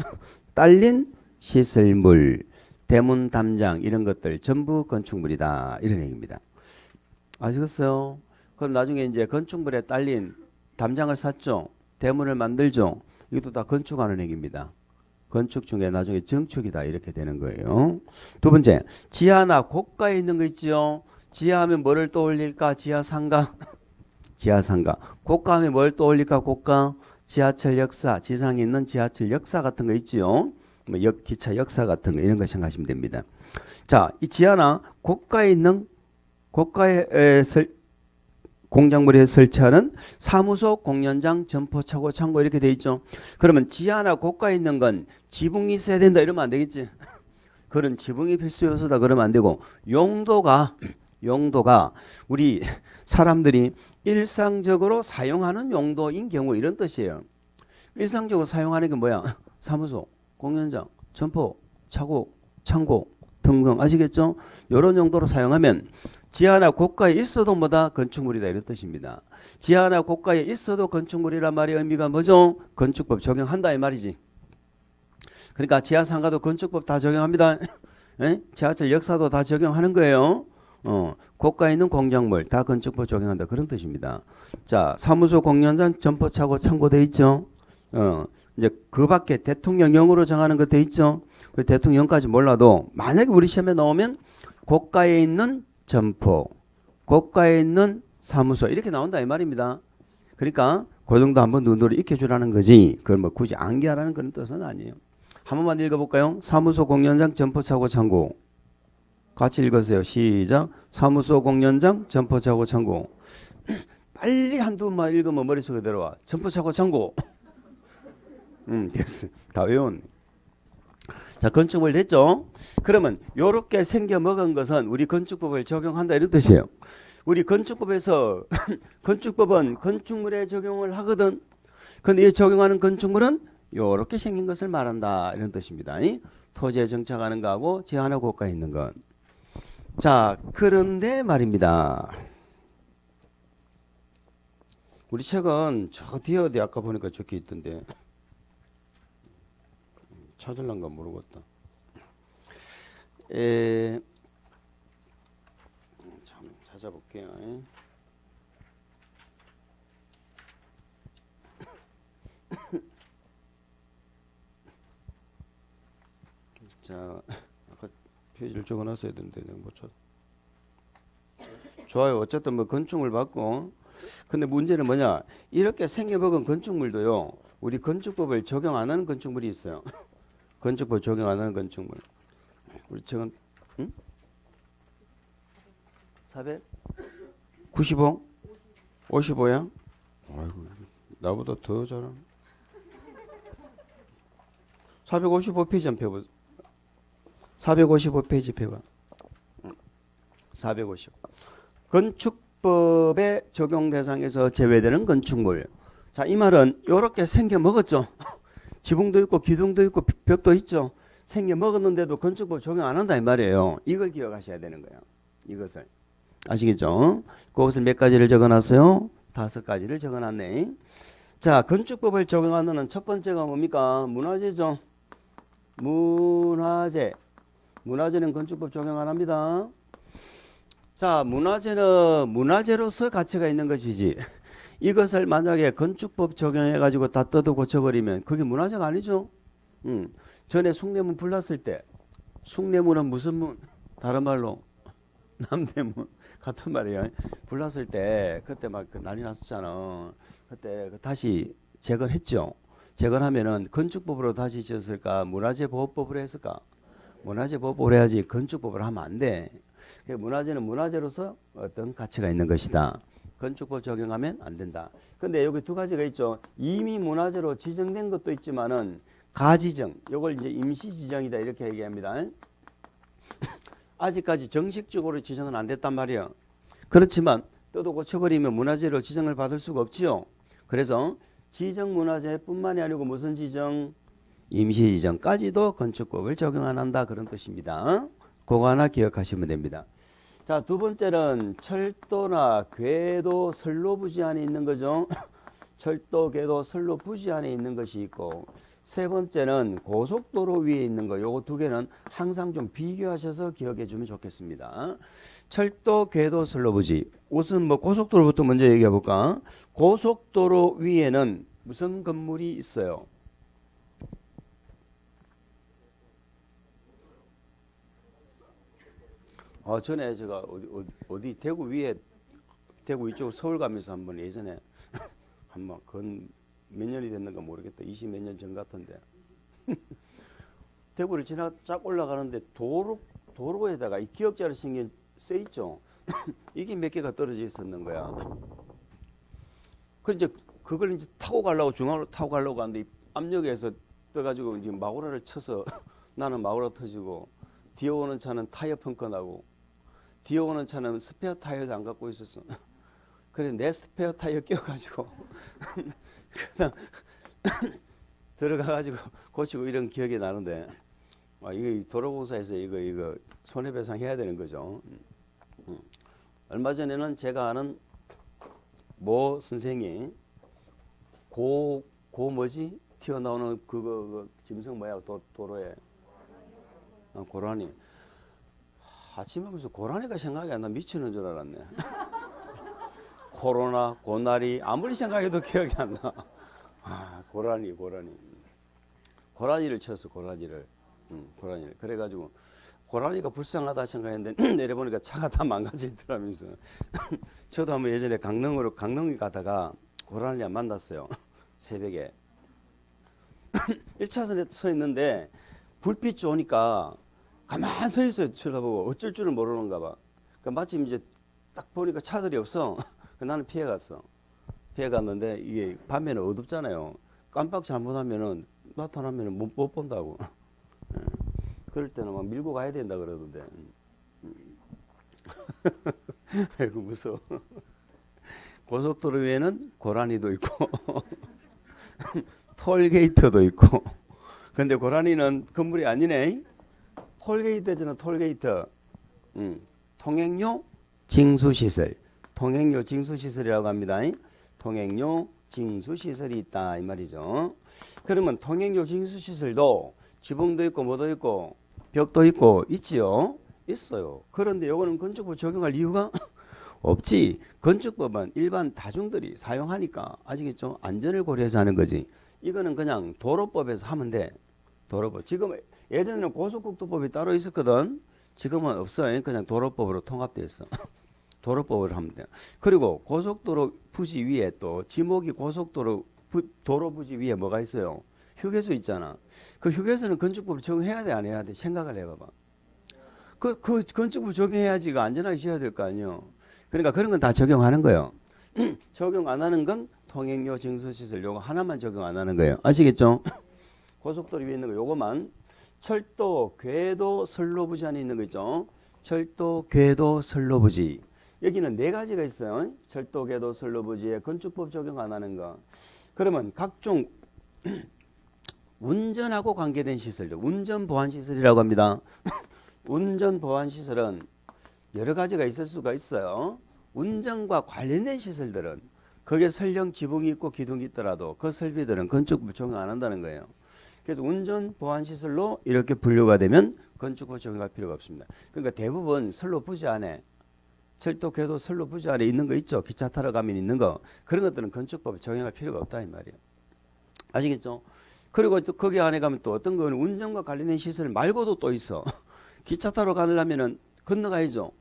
딸린 시설물, 대문, 담장 이런 것들 전부 건축물이다 이런 얘기입니다. 아시겠어요? 그럼 나중에 이제 건축물에 딸린 담장을 샀죠. 대문을 만들죠. 이것도 다 건축하는 얘기입니다. 건축 중에 나중에 증축이다 이렇게 되는 거예요. 두 번째, 지하나 고가에 있는 거 있죠. 지하하면 뭐를 떠올릴까? 지하상가. 지하상가. 고가하면 뭘 떠올릴까? 고가. 지하철 역사, 지상에 있는 지하철 역사 같은 거 있죠. 뭐 기차 역사 같은 거 이런 거 생각하시면 됩니다. 자, 이 지하나 고가에 있는 고가에 공작물에 설치하는 사무소, 공연장, 점포차고, 창고 이렇게 돼 있죠. 그러면 지하나 고가에 있는 건 지붕이 있어야 된다 이러면 안 되겠지. 그런 지붕이 필수 요소다 그러면 안 되고 용도가 우리 사람들이 일상적으로 사용하는 용도인 경우 이런 뜻이에요. 일상적으로 사용하는 게 뭐야? 사무소, 공연장, 점포, 차고, 창고 등등 아시겠죠? 이런 용도로 사용하면 지하나 고가에 있어도 뭐다? 건축물이다 이런 뜻입니다. 지하나 고가에 있어도 건축물이란 말의 의미가 뭐죠? 건축법 적용한다 이 말이지. 그러니까 지하상가도 건축법 다 적용합니다. 지하철 역사도 다 적용하는 거예요. 고가에 있는 공작물 다 건축법 적용한다 그런 뜻입니다. 자, 사무소, 공연장, 점포차고, 창고 돼 있죠. 이제 그 밖에 대통령령으로 정하는 거 돼 있죠. 그 대통령까지 몰라도 만약에 우리 시험에 나오면 고가에 있는 점포, 고가에 있는 사무소 이렇게 나온다 이 말입니다. 그러니까 그 정도 한번 눈으로 익혀주라는 거지. 그걸 뭐 굳이 암기하라는 그런 뜻은 아니에요. 한 번만 읽어볼까요? 사무소, 공연장, 점포, 차고, 창고. 같이 읽으세요. 시작. 사무소, 공연장, 점포, 차고, 창고. 빨리 한두 번만 읽으면 머릿속에 들어와. 점포, 차고, 창고. 됐어. 다 외웠네. 자, 건축물 됐죠? 그러면 요렇게 생겨 먹은 것은 우리 건축법을 적용한다 이런 뜻이에요. 우리 건축법에서 건축법은 건축물에 적용을 하거든. 근데 이 적용하는 건축물은 요렇게 생긴 것을 말한다 이런 뜻입니다. 토지에 정착하는 거하고 지하나 고가에 있는 것. 자, 그런데 말입니다. 우리 책은 저 뒤에 어디 아까 보니까 적혀 있던데 찾을란가 모르겠다. 참 찾아볼게요. 자, 아까 페이지를 적어놨어야 되는데 내가 못 찾. 좋아요. 어쨌든 뭐 건축물 받고. 근데 문제는 뭐냐? 이렇게 생겨먹은 건축물도요. 우리 건축법을 적용 안 하는 건축물이 있어요. 건축법 적용 안 하는 건축물. 우리 책은 495? 55야? 아이고, 나보다 더 잘하. 455페이지 한번 펴봐. 455페이지 펴봐. 450. 건축법의 적용 대상에서 제외되는 건축물. 자, 이 말은 이렇게 생겨 먹었죠. 지붕도 있고 기둥도 있고 벽도 있죠. 생겨 먹었는데도 건축법 적용 안 한다 이 말이에요. 이걸 기억하셔야 되는 거예요. 이것을 아시겠죠? 그것을 몇 가지를 적어놨어요? 5가지를 적어놨네. 자, 건축법을 적용하는 첫 번째가 뭡니까? 문화재죠. 문화재는 건축법 적용 안 합니다. 자, 문화재는 문화재로서 가치가 있는 것이지. 이것을 만약에 건축법 적용해가지고 다 뜯어 고쳐버리면 그게 문화재가 아니죠. 전에 숭례문 불났을 때 숭례문은 무슨 문? 다른 말로 남대문 같은 말이에요. 불났을 때 그때 막 난리 났었잖아. 그때 다시 재건했죠. 재건하면은 건축법으로 다시 지었을까? 문화재보호법으로 했을까? 문화재보호법으로 해야지 건축법으로 하면 안 돼. 문화재는 문화재로서 어떤 가치가 있는 것이다. 건축법 적용하면 안 된다. 근데 여기 두 가지가 있죠. 이미 문화재로 지정된 것도 있지만은 가지정, 이걸 이제 임시 지정이다 이렇게 얘기합니다. 아직까지 정식적으로 지정은 안 됐단 말이에요. 그렇지만 뜯어 고쳐버리면 문화재로 지정을 받을 수가 없지요. 그래서 지정 문화재뿐만이 아니고 무슨 지정? 임시 지정까지도 건축법을 적용 안 한다 그런 뜻입니다. 그거 하나 기억하시면 됩니다. 자, 두 번째는 철도나 궤도, 선로 부지 안에 있는 거죠. 철도, 궤도, 선로 부지 안에 있는 것이 있고, 세 번째는 고속도로 위에 있는 거. 요거 두 개는 항상 좀 비교하셔서 기억해 주면 좋겠습니다. 철도, 궤도, 선로 부지. 우선 뭐 고속도로부터 먼저 얘기해 볼까? 고속도로 위에는 무슨 건물이 있어요? 전에 제가 어디 대구 위에, 대구 이쪽 서울 가면서 한번 예전에 한번 건 몇 년이 됐는가 모르겠다. 20 몇 년 전 같은데. 대구를 지나 쫙 올라가는데 도로에다가 이 기역자로 생긴 써 있죠. 이게 몇 개가 떨어져 있었는 거야. 그 이제 그걸 이제 타고 가려고 중앙으로 타고 가려고 하는데 압력에서 떠가지고 이제 마구라를 쳐서 나는 마구라 터지고 뒤에 오는 차는 타이어 펑크 나고 뒤에 오는 차는 스페어 타이어도 안 갖고 있었어. 그래 내 스페어 타이어 끼워가지고 그냥 들어가가지고 고치고 이런 기억이 나는데 이거 도로공사에서 이거 손해배상 해야 되는 거죠. 얼마 전에는 제가 아는 모 선생이 고 뭐지 튀어나오는 그거 짐승 뭐야 도로에 고라니. 아침에 하면서 고라니가 생각이 안 나. 미치는 줄 알았네. 코로나, 고나리 아무리 생각해도 기억이 안 나. 고라니. 고라니를 쳤어. 고라니를. 그래가지고 고라니가 불쌍하다 생각했는데 내려보니까 차가 다 망가져 있더라면서. 저도 한번 예전에 강릉에 가다가 고라니 만났어요. 새벽에. 1차선에 서 있는데 불빛이 오니까 가만 서 있어요. 쳐다보고 어쩔 줄을 모르는가 봐. 그러니까 마침 이제 딱 보니까 차들이 없어. 나는 피해갔어. 피해갔는데 이게 밤에는 어둡잖아요. 깜빡 잘못하면은 나타나면은 못 본다고. 그럴 때는 막 밀고 가야 된다 그러던데. 아이고 무서워. 고속도로 위에는 고라니도 있고 톨게이트도 있고. 근데 고라니는 건물이 아니네. 톨게이트잖아. 톨게이트. 통행료 징수시설. 통행료 징수시설이라고 합니다. 통행료 징수시설이 있다 이 말이죠. 그러면 통행료 징수시설도 지붕도 있고 뭐도 있고 벽도 있고 있지요. 있어요. 그런데 요거는 건축법 적용할 이유가 없지. 건축법은 일반 다중들이 사용하니까 아시겠죠? 안전을 고려해서 하는 거지. 이거는 그냥 도로법에서 하면 돼. 도로법. 지금 예전에는 고속국도법이 따로 있었거든. 지금은 없어요. 그냥 도로법으로 통합되어 있어. 도로법으로 하면 돼요. 그리고 고속도로 부지 위에 또 지목이 고속도로 도로 부지 위에 뭐가 있어요? 휴게소 있잖아. 그 휴게소는 건축법을 적용해야 돼, 안 해야 돼? 생각을 해봐봐. 그 건축법 적용해야지 그 안전하게 지어야 될 거 아니에요. 그러니까 그런 건 다 적용하는 거예요. 적용 안 하는 건 통행료 징수시설 요거 하나만 적용 안 하는 거예요. 아시겠죠? 고속도로 위에 있는 거 요거만. 철도, 궤도, 선로부지 안에 있는 거 있죠. 철도, 궤도, 선로부지. 여기는 네 가지가 있어요. 철도, 궤도, 선로부지에 건축법 적용 안 하는 거. 그러면 각종 운전하고 관계된 시설들, 운전보안시설이라고 합니다. 운전보안시설은 여러 가지가 있을 수가 있어요. 운전과 관련된 시설들은 거기에 설령 지붕이 있고 기둥이 있더라도 그 설비들은 건축법 적용 안 한다는 거예요. 그래서 운전보안시설로 이렇게 분류가 되면 건축법 적용할 필요가 없습니다. 그러니까 대부분 선로 부지 안에 철도, 궤도, 선로 부지 안에 있는 거 있죠. 기차 타러 가면 있는 거. 그런 것들은 건축법 적용할 필요가 없다 이 말이에요. 아시겠죠? 그리고 또 거기 안에 가면 또 어떤 거는 운전과 관련된 시설 말고도 또 있어. 기차 타러 가려면은 건너가야죠.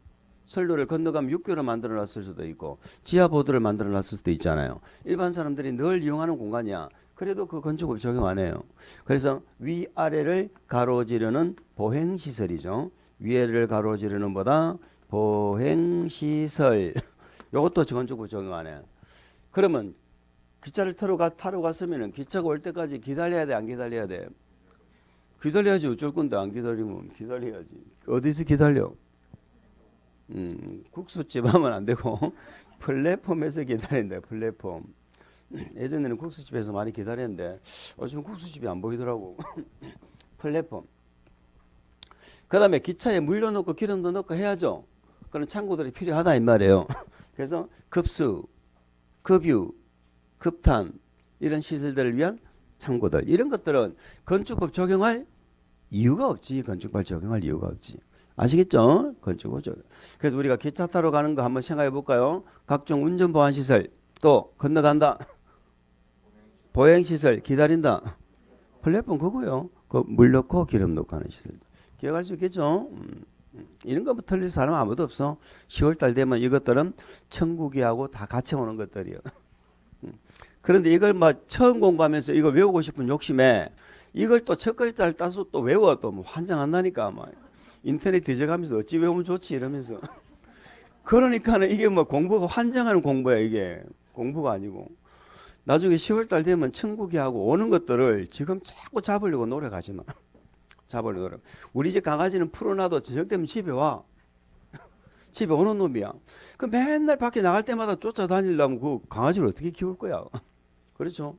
선로를 건너가면 육교를 만들어 놨을 수도 있고 지하보도를 만들어 놨을 수도 있잖아요. 일반 사람들이 늘 이용하는 공간이야. 그래도 그 건축법 적용 안 해요. 그래서 위아래를 가로지르는 보행시설이죠. 위아래를 가로지르는 보다 보행시설. 이것도 건축법 적용 안 해요. 그러면 기차를 타러 갔으면 기차가 올 때까지 기다려야 돼, 안 기다려야 돼? 기다려야지. 어쩔 건데 안 기다리면 기다려야지. 어디서 기다려? 국수집 하면 안 되고 플랫폼에서 기다린다. 플랫폼. 예전에는 국수집에서 많이 기다렸는데 요즘 국수집이 안 보이더라고. 플랫폼. 그 다음에 기차에 물려 넣고 기름도 넣고 해야죠. 그런 창고들이 필요하다 이 말이에요. 그래서 급수, 급유, 급탄 이런 시설들을 위한 창고들 이런 것들은 건축법 적용할 이유가 없지. 건축법 적용할 이유가 없지. 아시겠죠? 건축법 적용. 그래서 우리가 기차 타러 가는 거 한번 생각해 볼까요? 각종 운전 보안 시설 또 건너간다. 보행 시설 기다린다. 플랫폼 그거요. 그 물 넣고 기름 넣고 하는 시설. 기억할 수 있겠죠? 이런 거 틀릴 사람 아무도 없어. 10월달 되면 이것들은 천국이하고 다 같이 오는 것들이요. 그런데 이걸 막 처음 공부하면서 이걸 외우고 싶은 욕심에 이걸 또 첫 글자를 따서 또 외워 또 뭐 환장한다니까 막 인터넷 뒤져가면서 어찌 외우면 좋지 이러면서 그러니까는 이게 뭐 공부가 환장하는 공부야. 이게 공부가 아니고 나중에 10월달 되면 천국이하고 오는 것들을 지금 자꾸 잡으려고 노력하지 마. 잡으려고 노력. 우리 집 강아지는 풀어놔도 저녁 되면 집에 와. 집에 오는 놈이야. 그 맨날 밖에 나갈 때마다 쫓아다니려면 그 강아지를 어떻게 키울 거야? 그렇죠?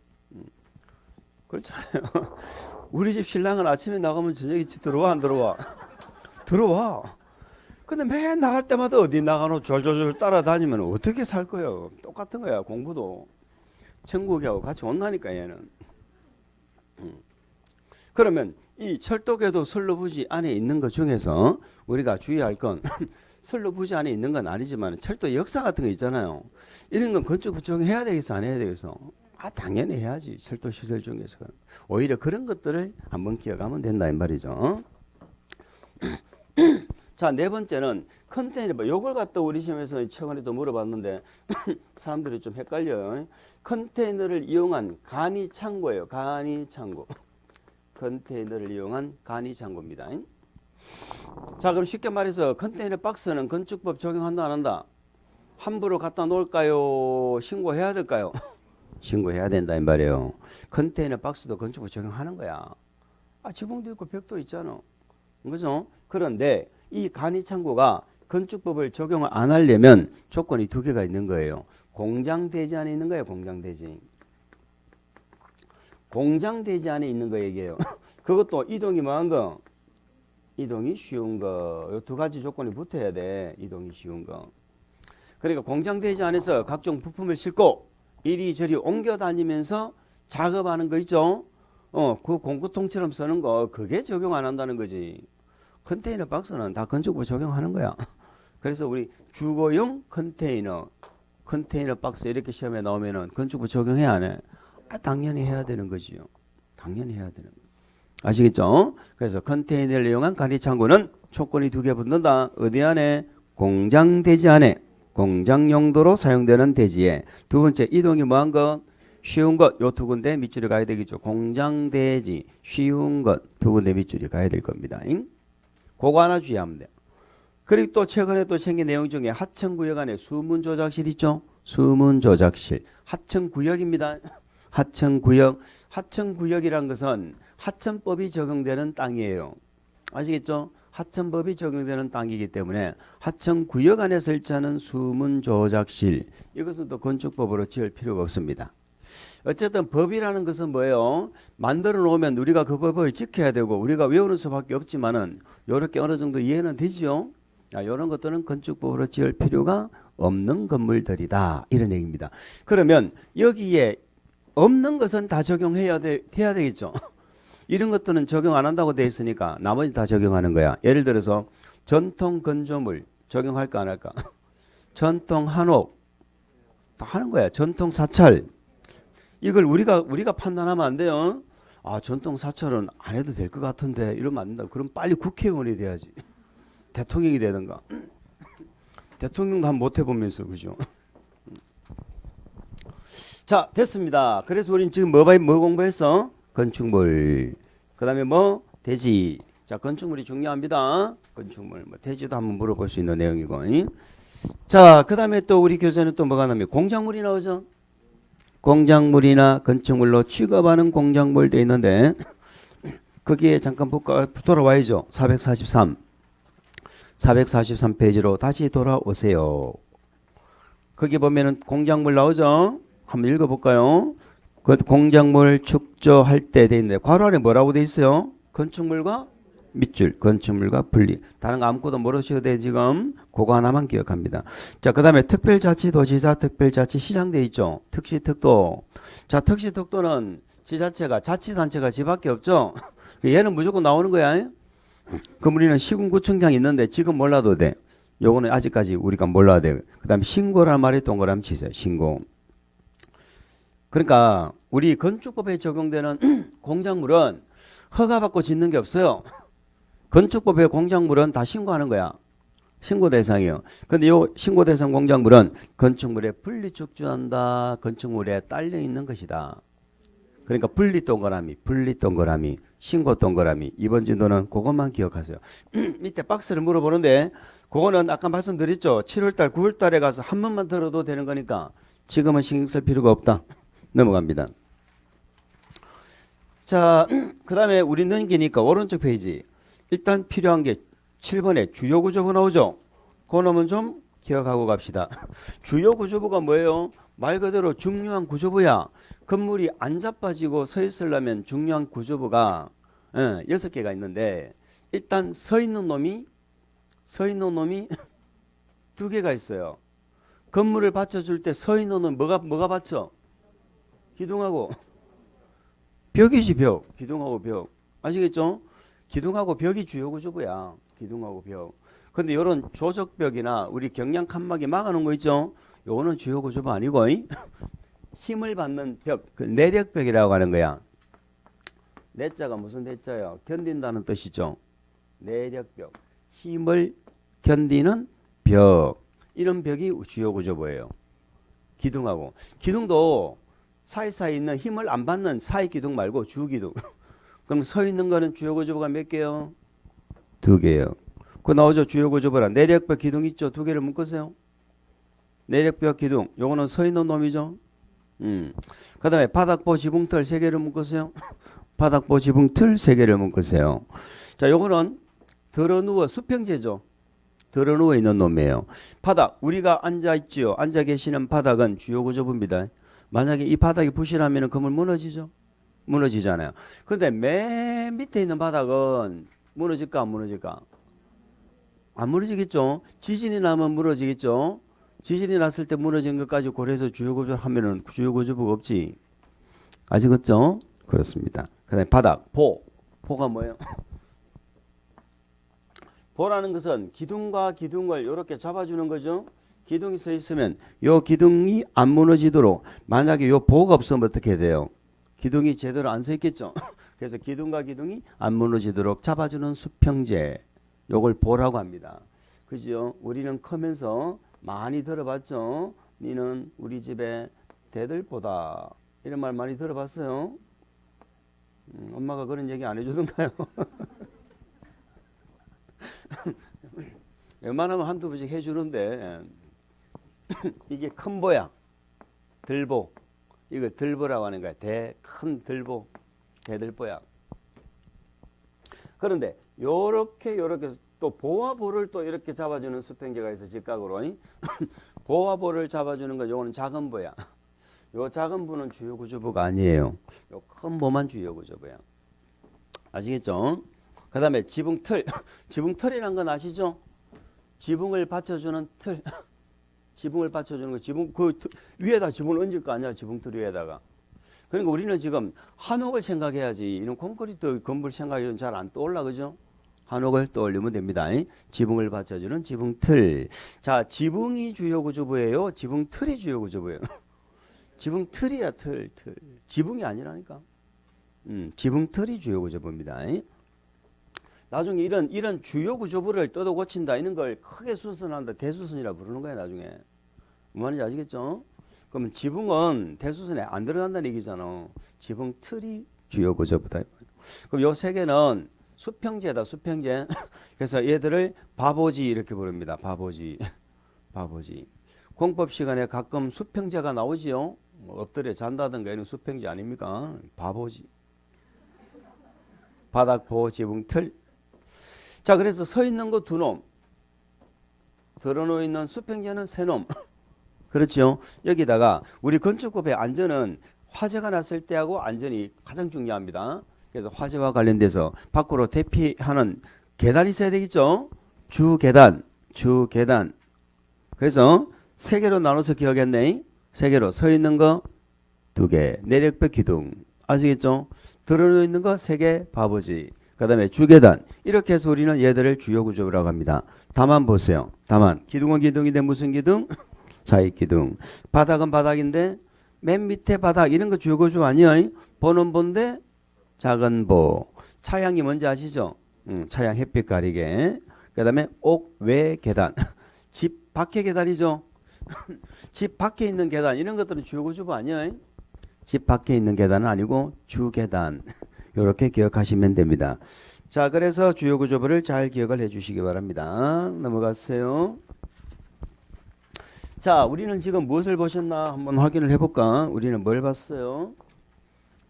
그렇잖아요. 우리 집 신랑은 아침에 나가면 저녁에 집 들어와 안 들어와? 들어와. 근데 맨 나갈 때마다 어디 나가노 졸졸졸 따라다니면 어떻게 살 거예요? 똑같은 거야. 공부도 천국이하고 같이 온다니까 얘는. 그러면 이 철도궤도 선로부지 안에 있는 것 중에서 우리가 주의할 건 선로부지 안에 있는 건 아니지만 철도 역사 같은 거 있잖아요. 이런 건 건축 적용해야 되겠어 안 해야 되겠어? 당연히 해야지. 철도 시설 중에서. 오히려 그런 것들을 한번 기억하면 된다 이 말이죠. 자, 네 번째는 컨테이너. 요걸 갖다 우리 시험에서 최근에도 물어봤는데 사람들이 좀 헷갈려요. 컨테이너를 이용한 간이 창고예요. 간이 창고. 컨테이너를 이용한 간이 창고입니다. 자, 그럼 쉽게 말해서 컨테이너 박스는 건축법 적용한다 안 한다? 함부로 갖다 놓을까요? 신고해야 될까요? 신고해야 된다 이 말이에요. 컨테이너 박스도 건축법 적용하는 거야. 지붕도 있고 벽도 있잖아. 그죠? 그런데 이 간이 창고가 건축법을 적용을 안 하려면 조건이 두 개가 있는 거예요. 공장대지 안에 있는 거예요. 공장대지. 공장대지 안에 있는 거 얘기해요. 그것도 이동이 뭐한 거? 이동이 쉬운 거. 이 두 가지 조건이 붙어야 돼. 이동이 쉬운 거. 그러니까 공장대지 안에서 각종 부품을 싣고 이리저리 옮겨 다니면서 작업하는 거 있죠? 그 공구통처럼 쓰는 거 그게 적용 안 한다는 거지. 컨테이너 박스는 다 건축법 적용하는 거야. 그래서 우리 주거용 컨테이너 박스 이렇게 시험에 나오면은 건축법 적용해 안 해? 당연히 해야 되는 거지요. 당연히 해야 되는 거. 아시겠죠? 그래서 컨테이너를 이용한 간이창고는 조건이 두 개 붙는다. 어디 안에? 공장대지 안에. 공장 용도로 사용되는 대지에. 두 번째 이동이 뭐한 것? 쉬운 것. 요 두 군데 밑줄이 가야 되겠죠. 공장대지 쉬운 것 두 군데 밑줄이 가야 될 겁니다. 그거 하나 주의하면 돼요. 그리고 또 최근에 또 생긴 내용 중에 하천구역 안에 수문조작실 있죠. 수문조작실. 하천구역입니다. 하천구역. 하천구역이란 것은 하천법이 적용되는 땅이에요. 아시겠죠? 하천법이 적용되는 땅이기 때문에 하천구역 안에 설치하는 수문조작실. 이것은 또 건축법으로 지을 필요가 없습니다. 어쨌든 법이라는 것은 뭐예요? 만들어 놓으면 우리가 그 법을 지켜야 되고 우리가 외우는 수밖에 없지만은 이렇게 어느 정도 이해는 되지요. 이런 것들은 건축법으로 지을 필요가 없는 건물들이다. 이런 얘기입니다. 그러면 여기에 없는 것은 다 적용해야 돼야 되겠죠. 이런 것들은 적용 안 한다고 돼 있으니까 나머지 다 적용하는 거야. 예를 들어서 전통 건조물 적용할까 안 할까? 전통 한옥 다 하는 거야. 전통 사찰 이걸 우리가 판단하면 안 돼요. 전통 사찰은 안 해도 될 것 같은데 이러면 안 된다. 그럼 빨리 국회의원이 돼야지. 대통령이 되든가. 대통령도 한번 못 해보면서 그죠? 자, 됐습니다. 그래서 우리는 지금 뭐 공부했어? 건축물. 그 다음에 뭐? 대지. 자, 건축물이 중요합니다. 건축물. 대지도 한번 물어볼 수 있는 내용이고. 자, 그 다음에 또 우리 교재는 또 뭐가 나오면 공작물이 나오죠? 공작물이나 건축물로 취급하는 공작물 돼 있는데 거기에 잠깐 돌아와야죠. 443페이지로 다시 돌아오세요. 거기 보면은 공작물 나오죠? 한번 읽어볼까요? 그 공작물 축조할 때 돼 있는데 괄호 안에 뭐라고 돼 있어요? 건축물과 밑줄, 건축물과 분리. 다른 거 아무것도 모르셔도 돼 지금. 그거 하나만 기억합니다. 자, 그다음에 특별자치도지사, 특별자치시장 돼 있죠. 특시특도. 자, 특시특도는 지자체가 자치단체가 지밖에 없죠. 얘는 무조건 나오는 거야. 그럼 우리는 시군구청장 있는데 지금 몰라도 돼. 요거는 아직까지 우리가 몰라야 돼. 그다음에 신고란 말이 동그라미 치세요. 신고. 그러니까 우리 건축법에 적용되는 공작물은 허가받고 짓는 게 없어요. 건축법의 공작물은 다 신고하는 거야. 신고 대상이요. 근데 요 신고 대상 공작물은 건축물에 분리축조한다. 건축물에 딸려 있는 것이다. 그러니까 분리 동그라미, 신고 동그라미. 이번 진도는 그것만 기억하세요. 밑에 박스를 물어보는데 그거는 아까 말씀드렸죠. 7월달, 9월달에 가서 한 번만 들어도 되는 거니까 지금은 신경 쓸 필요가 없다. 넘어갑니다. 자, 그 다음에 우리 넘기니까 오른쪽 페이지. 일단 필요한 게 7번에 주요구조부 나오죠. 그 놈은 좀 기억하고 갑시다. 주요구조부가 뭐예요? 말 그대로 중요한 구조부야. 건물이 안 자빠지고 서 있으려면 중요한 구조부가 6개가 있는데 일단 서 있는 놈이 2개가 있어요. 건물을 받쳐줄 때 서 있는 놈은 뭐가 받쳐? 기둥하고 벽이지 벽. 기둥하고 벽. 아시겠죠? 기둥하고 벽이 주요 구조부야. 기둥하고 벽. 근데 이런 조적벽이나 우리 경량 칸막이 막아놓은 거 있죠? 요거는 주요 구조부 아니고 힘을 받는 벽, 그 내력벽이라고 하는 거야. 내자가 무슨 내자예요? 견딘다는 뜻이죠. 내력벽. 힘을 견디는 벽. 이런 벽이 주요 구조부예요. 기둥하고. 기둥도 사이사이 있는 힘을 안 받는 사이 기둥 말고 주 기둥. 그럼 서 있는 거는 주요 구조부가 몇 개요? 2개요. 그거 나오죠. 주요 구조부라. 내력벽 기둥 있죠. 2개를 묶으세요. 내력벽 기둥. 요거는 서 있는 놈이죠. 그 다음에 바닥보 지붕틀 3개를 묶으세요. 바닥보 지붕틀 3개를 묶으세요. 자, 요거는 들어누워 수평제죠. 들어누워 있는 놈이에요. 바닥. 우리가 앉아있지요. 앉아 계시는 바닥은 주요 구조부입니다. 만약에 이 바닥이 부실하면 건물 무너지죠. 무너지잖아요. 근데 맨 밑에 있는 바닥은 무너질까 안 무너질까? 안 무너지겠죠. 지진이 나면 무너지겠죠. 지진이 났을 때 무너진 것까지 고려해서 주요구조 하면은 주요구조부가 없지. 아시겠죠? 그렇습니다. 그 다음에 바닥, 보가 뭐예요? 보라는 것은 기둥과 기둥을 이렇게 잡아주는 거죠. 기둥이 서 있으면 요 기둥이 안 무너지도록 만약에 요 보가 없으면 어떻게 돼요? 기둥이 제대로 안 서 있겠죠. 그래서 기둥과 기둥이 안 무너지도록 잡아주는 수평제. 요걸 보라고 합니다. 그죠? 우리는 크면서 많이 들어봤죠. 니는 우리 집에 대들보다 이런 말 많이 들어봤어요. 엄마가 그런 얘기 안 해주던가요? 웬만하면 한두 번씩 해주는데 이게 큰 보야. 들보. 이거 들보라고 하는 거야. 큰 들보. 대들보야. 그런데 요렇게 또 보와 보를 또 이렇게 잡아주는 수평제가 있어. 직각으로. 보와 보를 잡아주는 건 요거는 작은 보야. 요 작은 보는 주요 구조부가 아니에요. 요 큰 보만 주요 구조부야. 아시겠죠? 그 다음에 지붕틀. 지붕틀이란 건 아시죠? 지붕을 받쳐주는 틀. 지붕을 받쳐주는 거. 지붕 그 위에다 지붕을 얹을 거 아니야. 지붕틀 위에다가. 그러니까 우리는 지금 한옥을 생각해야지. 이런 콘크리트 건물 생각이 잘 안 떠올라. 그죠? 한옥을 떠올리면 됩니다. 지붕을 받쳐주는 지붕틀. 자, 지붕이 주요 구조부예요. 지붕틀이 주요 구조부예요. 지붕틀이야. 틀. 지붕이 아니라니까. 지붕틀이 주요 구조부입니다. 나중에 이런 주요 구조부를 뜯어 고친다. 이런 걸 크게 수선한다. 대수선이라 부르는 거야. 나중에. 뭐 말인지 아시겠죠? 그러면 지붕은 대수선에 안 들어간다는 얘기잖아. 지붕틀이 주요 구조부다. 그럼 요 3개는 수평제다. 수평제. 그래서 얘들을 바보지 이렇게 부릅니다. 바보지. 공법 시간에 가끔 수평제가 나오지요. 뭐 엎드려 잔다든가 이런 수평제 아닙니까? 바보지. 바닥보 지붕틀. 자, 그래서 서 있는 거 2놈. 들어놓여 있는 수평제는 3놈. 그렇죠. 여기다가 우리 건축법의 안전은 화재가 났을 때하고 안전이 가장 중요합니다. 그래서 화재와 관련돼서 밖으로 대피하는 계단이 있어야 되겠죠. 주계단, 주계단. 그래서 세 개로 나눠서 기억했네. 세 개로 서 있는 거 두 개, 내력벽 기둥. 아시겠죠? 들어놓여 있는 거 세 개, 바보지. 그 다음에 주계단. 이렇게 해서 우리는 얘들을 주요 구조라고 합니다. 다만 보세요. 다만. 기둥은 기둥인데 무슨 기둥? 사익 기둥. 바닥은 바닥인데 맨 밑에 바닥 이런 거 주요 구조 아니야? 보는 본데 작은 보. 차양이 뭔지 아시죠? 차양 햇빛 가리개. 그 다음에 옥외 계단. 집 밖에 계단이죠. 집 밖에 있는 계단 이런 것들은 주요 구조부 아니야? 집 밖에 있는 계단은 아니고 주계단. 이렇게 기억하시면 됩니다. 자, 그래서 주요 구조부를 잘 기억을 해 주시기 바랍니다. 넘어갔어요. 자, 우리는 지금 무엇을 보셨나 한번 확인을 해볼까? 우리는 뭘 봤어요?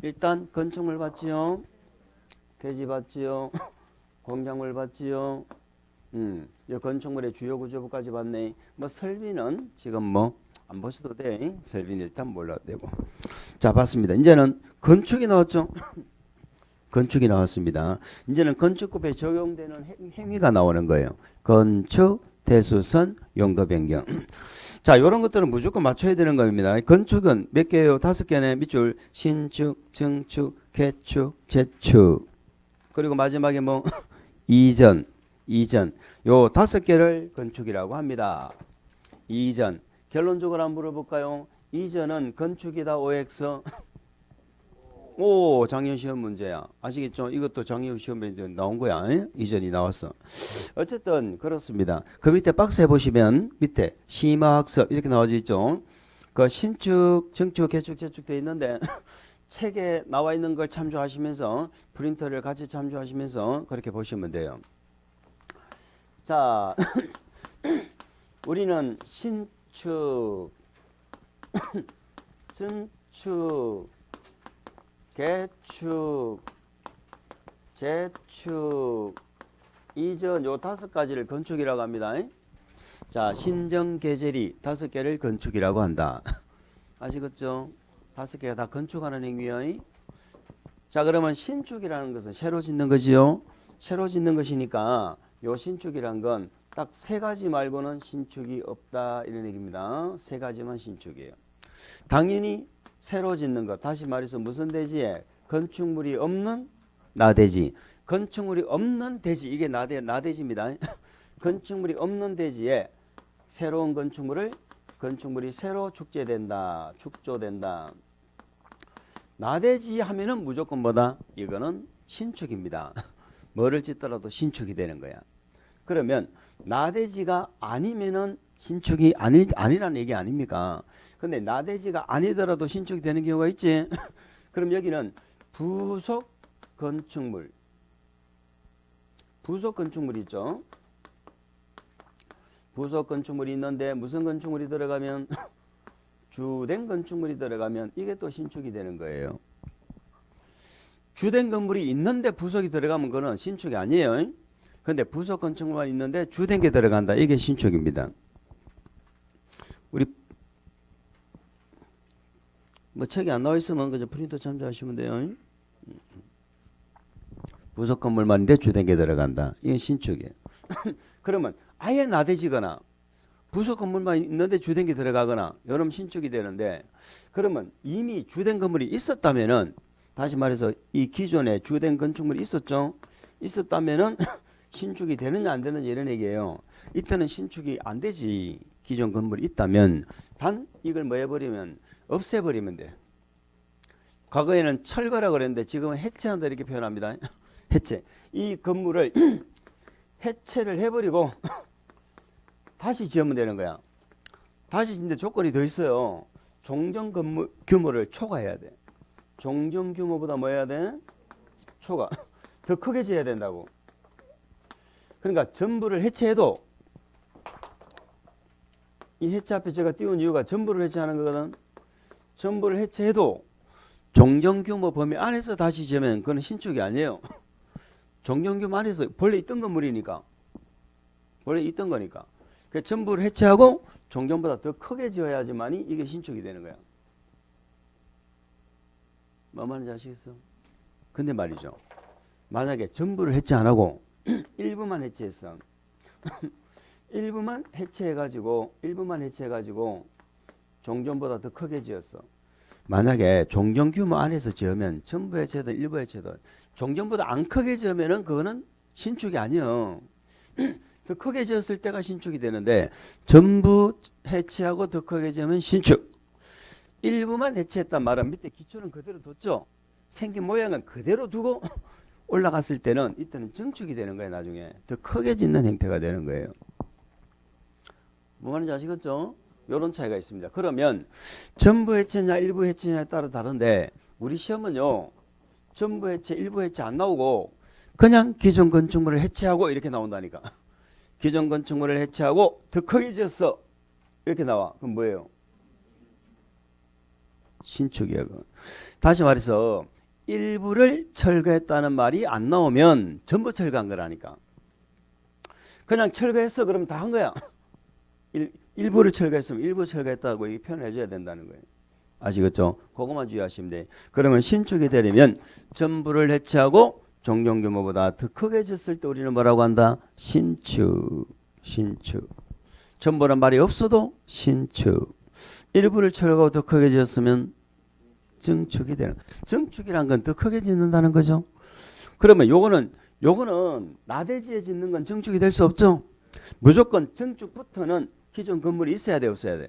일단 건축물 봤지요. 대지 봤지요. 공작물 봤지요. 이 건축물의 주요 구조부까지 봤네. 뭐 설비는 지금 뭐 안 보셔도 돼. 설비는 일단 몰라도 되고. 자, 봤습니다. 이제는 건축이 나왔죠. 건축이 나왔습니다. 이제는 건축법에 적용되는 행위가 나오는 거예요. 건축, 대수선, 용도 변경. 자, 이런 것들은 무조건 맞춰야 되는 겁니다. 건축은 몇 개예요? 5개네. 밑줄 신축, 증축, 개축, 재축. 그리고 마지막에 뭐 이전. 요 5개를 건축이라고 합니다. 이전. 결론적으로 한번 물어볼까요? 이전은 건축이다 OX. 오, 작년 시험 문제야. 아시겠죠? 이것도 작년 시험에 나온 거야. 이전이 나왔어. 어쨌든 그렇습니다. 그 밑에 박스 해보시면 밑에 심화학습 이렇게 나와져 있죠. 그 신축, 증축, 개축, 재축 돼 있는데 책에 나와 있는 걸 참조하시면서 프린터를 같이 참조하시면서 그렇게 보시면 돼요. 자, 우리는 신축, 증축, 개축, 재축, 이전 요 5가지를 건축이라고 합니다. 자, 신정계재리 5개를 건축이라고 한다. 아시겠죠? 5개가 다 건축하는 행위예요. 자, 그러면 신축이라는 것은 새로 짓는 거지요. 새로 짓는 것이니까 요 신축이란 건 딱 3가지 말고는 신축이 없다 이런 얘기입니다. 3가지만 신축이에요. 당연히 새로 짓는 것, 다시 말해서 무슨 대지에 건축물이 없는 나대지. 건축물이 없는 대지, 이게 나대지입니다. 건축물이 없는 대지에 새로운 건축물이 새로 축제된다, 축조된다. 나대지 하면은 무조건 뭐다? 이거는 신축입니다. 뭐를 짓더라도 신축이 되는 거야. 그러면 나대지가 아니면은 신축이 아니라는 얘기 아닙니까? 근데 나대지가 아니더라도 신축이 되는 경우가 있지. 그럼 여기는 부속 건축물 있죠. 부속 건축물이 있는데 무슨 건축물이 들어가면 주된 건축물이 들어가면 이게 또 신축이 되는 거예요. 주된 건물이 있는데 부속이 들어가면 그건 신축이 아니에요. 근데 부속 건축물만 있는데 주된 게 들어간다. 이게 신축입니다. 우리 뭐 책이 안 나와 있으면 그냥 프린터 참조하시면 돼요. 부속 건물만 있는데 주된 게 들어간다. 이게 신축이에요. 그러면 아예 나대지거나 부속 건물만 있는데 주된 게 들어가거나 이러면 신축이 되는데, 그러면 이미 주된 건물이 있었다면은, 다시 말해서 이 기존에 주된 건축물이 있었다면은 신축이 되느냐 안 되느냐 이런 얘기예요. 이때는 신축이 안 되지. 기존 건물이 있다면. 단 이걸 뭐 해버리면 없애버리면 돼. 과거에는 철거라고 그랬는데 지금은 해체한다 이렇게 표현합니다. 해체. 이 건물을 해체를 해버리고 다시 지으면 되는 거야. 다시 짓는데 조건이 더 있어요. 종전 건물 규모를 초과해야 돼. 종전 규모보다 뭐 해야 돼? 초과. 더 크게 지어야 된다고. 그러니까 전부를 해체해도, 이 해체 앞에 제가 띄운 이유가 전부를 해체하는 거거든. 전부를 해체해도 종전 규모 범위 안에서 다시 지으면 그건 신축이 아니에요. 종전 규모 안에서 원래 있던 건물이니까. 원래 있던 거니까. 그 전부를 해체하고 종전보다 더 크게 지어야지만이 이게 신축이 되는 거야. 뭐 말인지 아시겠어? 근데 말이죠. 만약에 전부를 해체 안 하고 일부만 해체했어. 일부만 해체해가지고 종전보다 더 크게 지었어. 만약에 종전 규모 안에서 지으면 전부 해체든 일부 해체든 종전보다 안 크게 지으면은 그거는 신축이 아니요. 더 크게 지었을 때가 신축이 되는데 전부 해체하고 더 크게 지으면 신축. 일부만 해체했단 말은 밑에 기초는 그대로 뒀죠. 생긴 모양은 그대로 두고 올라갔을 때는 이때는 증축이 되는 거예요. 나중에 더 크게 짓는 형태가 되는 거예요. 뭐 말인지 아시겠죠? 이런 차이가 있습니다. 그러면 전부 해체냐 일부 해체냐에 따라 다른데 우리 시험은요. 전부 해체 일부 해체 안 나오고 그냥 기존 건축물을 해체하고 이렇게 나온다니까. 기존 건축물을 해체하고 더 크게 지었어. 이렇게 나와. 그럼 뭐예요? 신축이야. 다시 말해서 일부를 철거했다는 말이 안 나오면 전부 철거한 거라니까. 그냥 철거했어 그러면 다 한 거야. 일부를 철거했으면 일부 철거했다고 이렇게 표현해 줘야 된다는 거예요. 아시겠죠? 그것만 주의하시면 돼. 그러면 신축이 되려면 전부를 해체하고 종전 규모보다 더 크게 지었을 때 우리는 뭐라고 한다? 신축. 전부란 말이 없어도 신축. 일부를 철거하고 더 크게 지었으면 증축이 되는. 증축이란 건 더 크게 짓는다는 거죠. 그러면 요거는 나대지에 짓는 건 증축이 될 수 없죠. 무조건 증축부터는 기존 건물이 있어야 돼, 없어야 돼?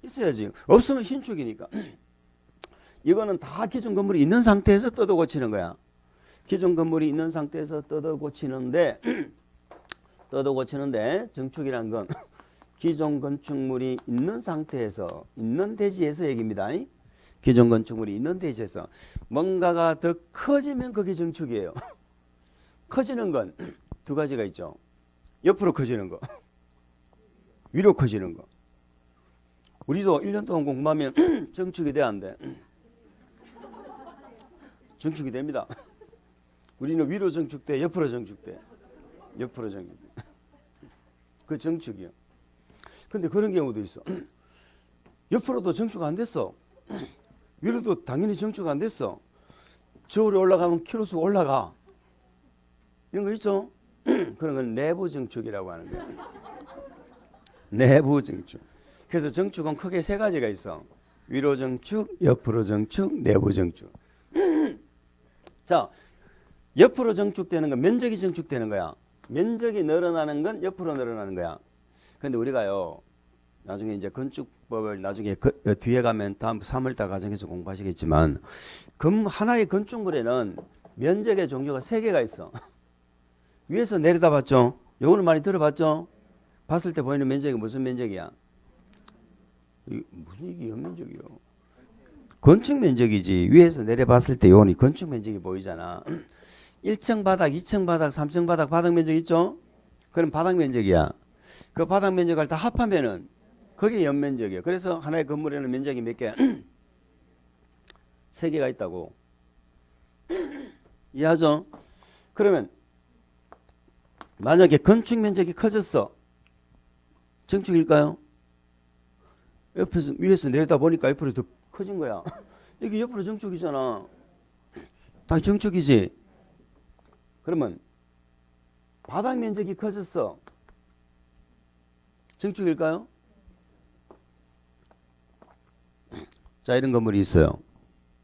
있어야지. 없으면 신축이니까. 이거는 다 기존 건물이 있는 상태에서 뜯어 고치는 거야. 기존 건물이 있는 상태에서 뜯어 고치는데 증축이란 건 기존 건축물이 있는 상태에서 있는 대지에서 얘기입니다. 기존 건축물이 있는 대지에서 뭔가가 더 커지면 그게 증축이에요. 커지는 건 두 가지가 있죠. 옆으로 커지는 거, 위로 커지는 거. 우리도 1년 동안 공부하면 증축이 돼, 안 돼? 증축이 됩니다. 우리는 위로 증축돼, 옆으로 증축돼. 그 증축이요. 근데 그런 경우도 있어. 옆으로도 증축 안 됐어. 위로도 당연히 증축 안 됐어. 저울이 올라가면 키로수가 올라가. 이런 거 있죠? 그런 건 내부 증축이라고 하는 거예요. 내부 증축. 그래서 증축은 크게 세 가지가 있어. 위로 증축, 옆으로 증축, 내부 증축. 자, 옆으로 증축되는 건 면적이 증축되는 거야. 면적이 늘어나는 건 옆으로 늘어나는 거야. 근데 우리가요, 나중에 이제 건축법을 나중에 뒤에 가면 다음 3월달 과정에서 공부하시겠지만, 하나의 건축물에는 면적의 종류가 3개가 있어. 위에서 내려다 봤죠? 요거는 많이 들어봤죠? 봤을 때 보이는 면적이 무슨 면적이야? 무슨 이게 연면적이요? 건축 면적이지. 위에서 내려봤을 때 요거는 건축 면적이 보이잖아. 1층 바닥, 2층 바닥, 3층 바닥, 바닥 면적 있죠? 그럼 바닥 면적이야. 그 바닥 면적을 다 합하면은 그게 연면적이에요. 그래서 하나의 건물에는 면적이 몇 개? 3개가 있다고. 이해하죠? 그러면 만약에 건축 면적이 커졌어. 증축일까요? 위에서 내려다 보니까 옆으로 더 커진 거야. 이게 옆으로 증축이잖아. 다 증축이지. 그러면 바닥 면적이 커졌어. 증축일까요? 자, 이런 건물이 있어요.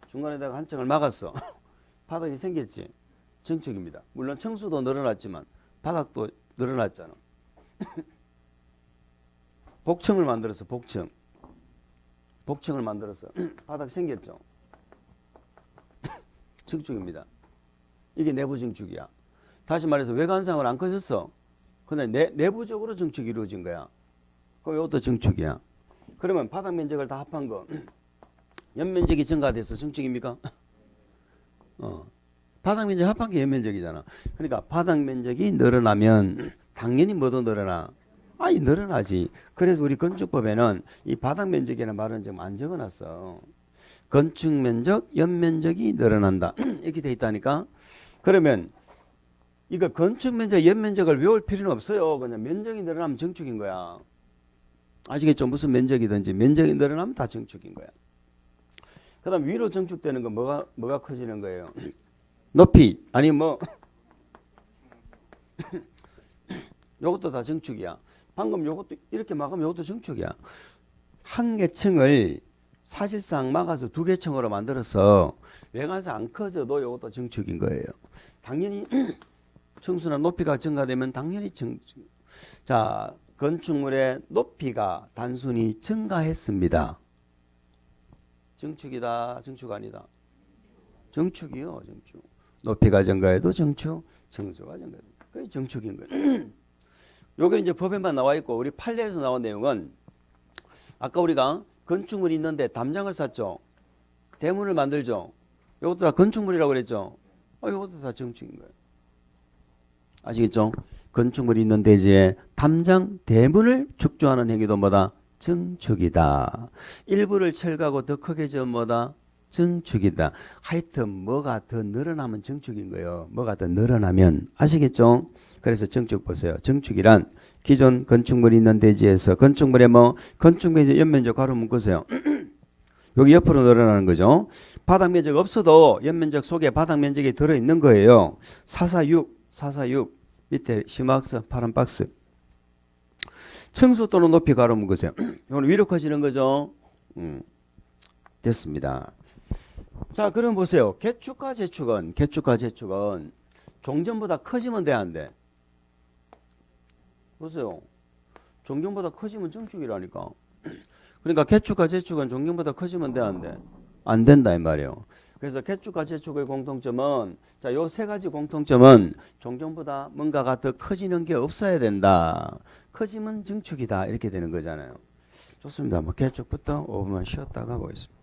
중간에다가 한 층을 막았어. 바닥이 생겼지. 증축입니다. 물론 층수도 늘어났지만 바닥도 늘어났잖아. 복층을 만들었어. 복층을 만들었어. 바닥 생겼죠. 증축입니다. 이게 내부 증축이야. 다시 말해서 외관상으로 안 커졌어. 근데 내부적으로 증축이 이루어진 거야. 그럼 이것도 증축이야. 그러면 바닥 면적을 다 합한 거 연면적이 증가돼서 증축입니까? 바닥 면적 합한 게 연면적이잖아. 그러니까 바닥 면적이 늘어나면 당연히 뭐도 늘어나? 아니 늘어나지. 그래서 우리 건축법에는 이 바닥 면적이라는 말은 지금 안 적어놨어. 건축 면적, 연면적이 늘어난다. 이렇게 돼 있다니까. 그러면 이거 건축 면적, 연면적을 외울 필요는 없어요. 그냥 면적이 늘어나면 증축인 거야. 아시겠죠? 무슨 면적이든지 면적이 늘어나면 다 증축인 거야. 그다음 위로 증축되는 건 뭐가 커지는 거예요? 높이 아니 뭐 요것도 다 증축이야. 방금 요것도 이렇게 막으면 요것도 증축이야. 한 개층을 사실상 막아서 두 개층으로 만들어서 외관에서 안 커져도 요것도 증축인 거예요. 당연히 층수나 높이가 증가되면 당연히 증축. 자, 건축물의 높이가 단순히 증가했습니다. 증축이다, 증축 아니다. 증축이요, 증축. 높이가 증가해도 증축, 층수가 증가해도 그게 증축인 거예요. 여기 이제 법에만 나와 있고 우리 판례에서 나온 내용은 아까 우리가 건축물이 있는데 담장을 쌌죠. 대문을 만들죠. 이것도 다 건축물이라고 그랬죠. 이것도 다 증축인 거예요. 아시겠죠? 건축물이 있는 대지에 담장, 대문을 축조하는 행위도 뭐다? 증축이다. 일부를 철거하고 더 크게 지으면 뭐다? 증축이다. 하여튼 뭐가 더 늘어나면 증축인 거예요. 뭐가 더 늘어나면. 아시겠죠? 그래서 증축 보세요. 증축이란 기존 건축물이 있는 대지에서 건축물의 건축면적 연면적 괄호 묶으세요. 여기 옆으로 늘어나는 거죠. 바닥 면적 없어도 연면적 속에 바닥 면적이 들어있는 거예요. 446 밑에 심화학서 파란 박스. 층수 또는 높이 괄호 묶으세요. 이건 위로 커지는 거죠. 됐습니다. 자, 그럼 보세요. 개축과 재축은 종전보다 커지면 돼, 안 돼? 보세요. 종전보다 커지면 증축이라니까. 그러니까 개축과 재축은 종전보다 커지면 돼, 안 돼? 안 된다 이 말이에요. 그래서 개축과 재축의 공통점은 자, 요 세 가지 공통점은 종전보다 뭔가가 더 커지는 게 없어야 된다. 커지면 증축이다 이렇게 되는 거잖아요. 좋습니다. 개축부터 5분만 쉬었다가 보겠습니다.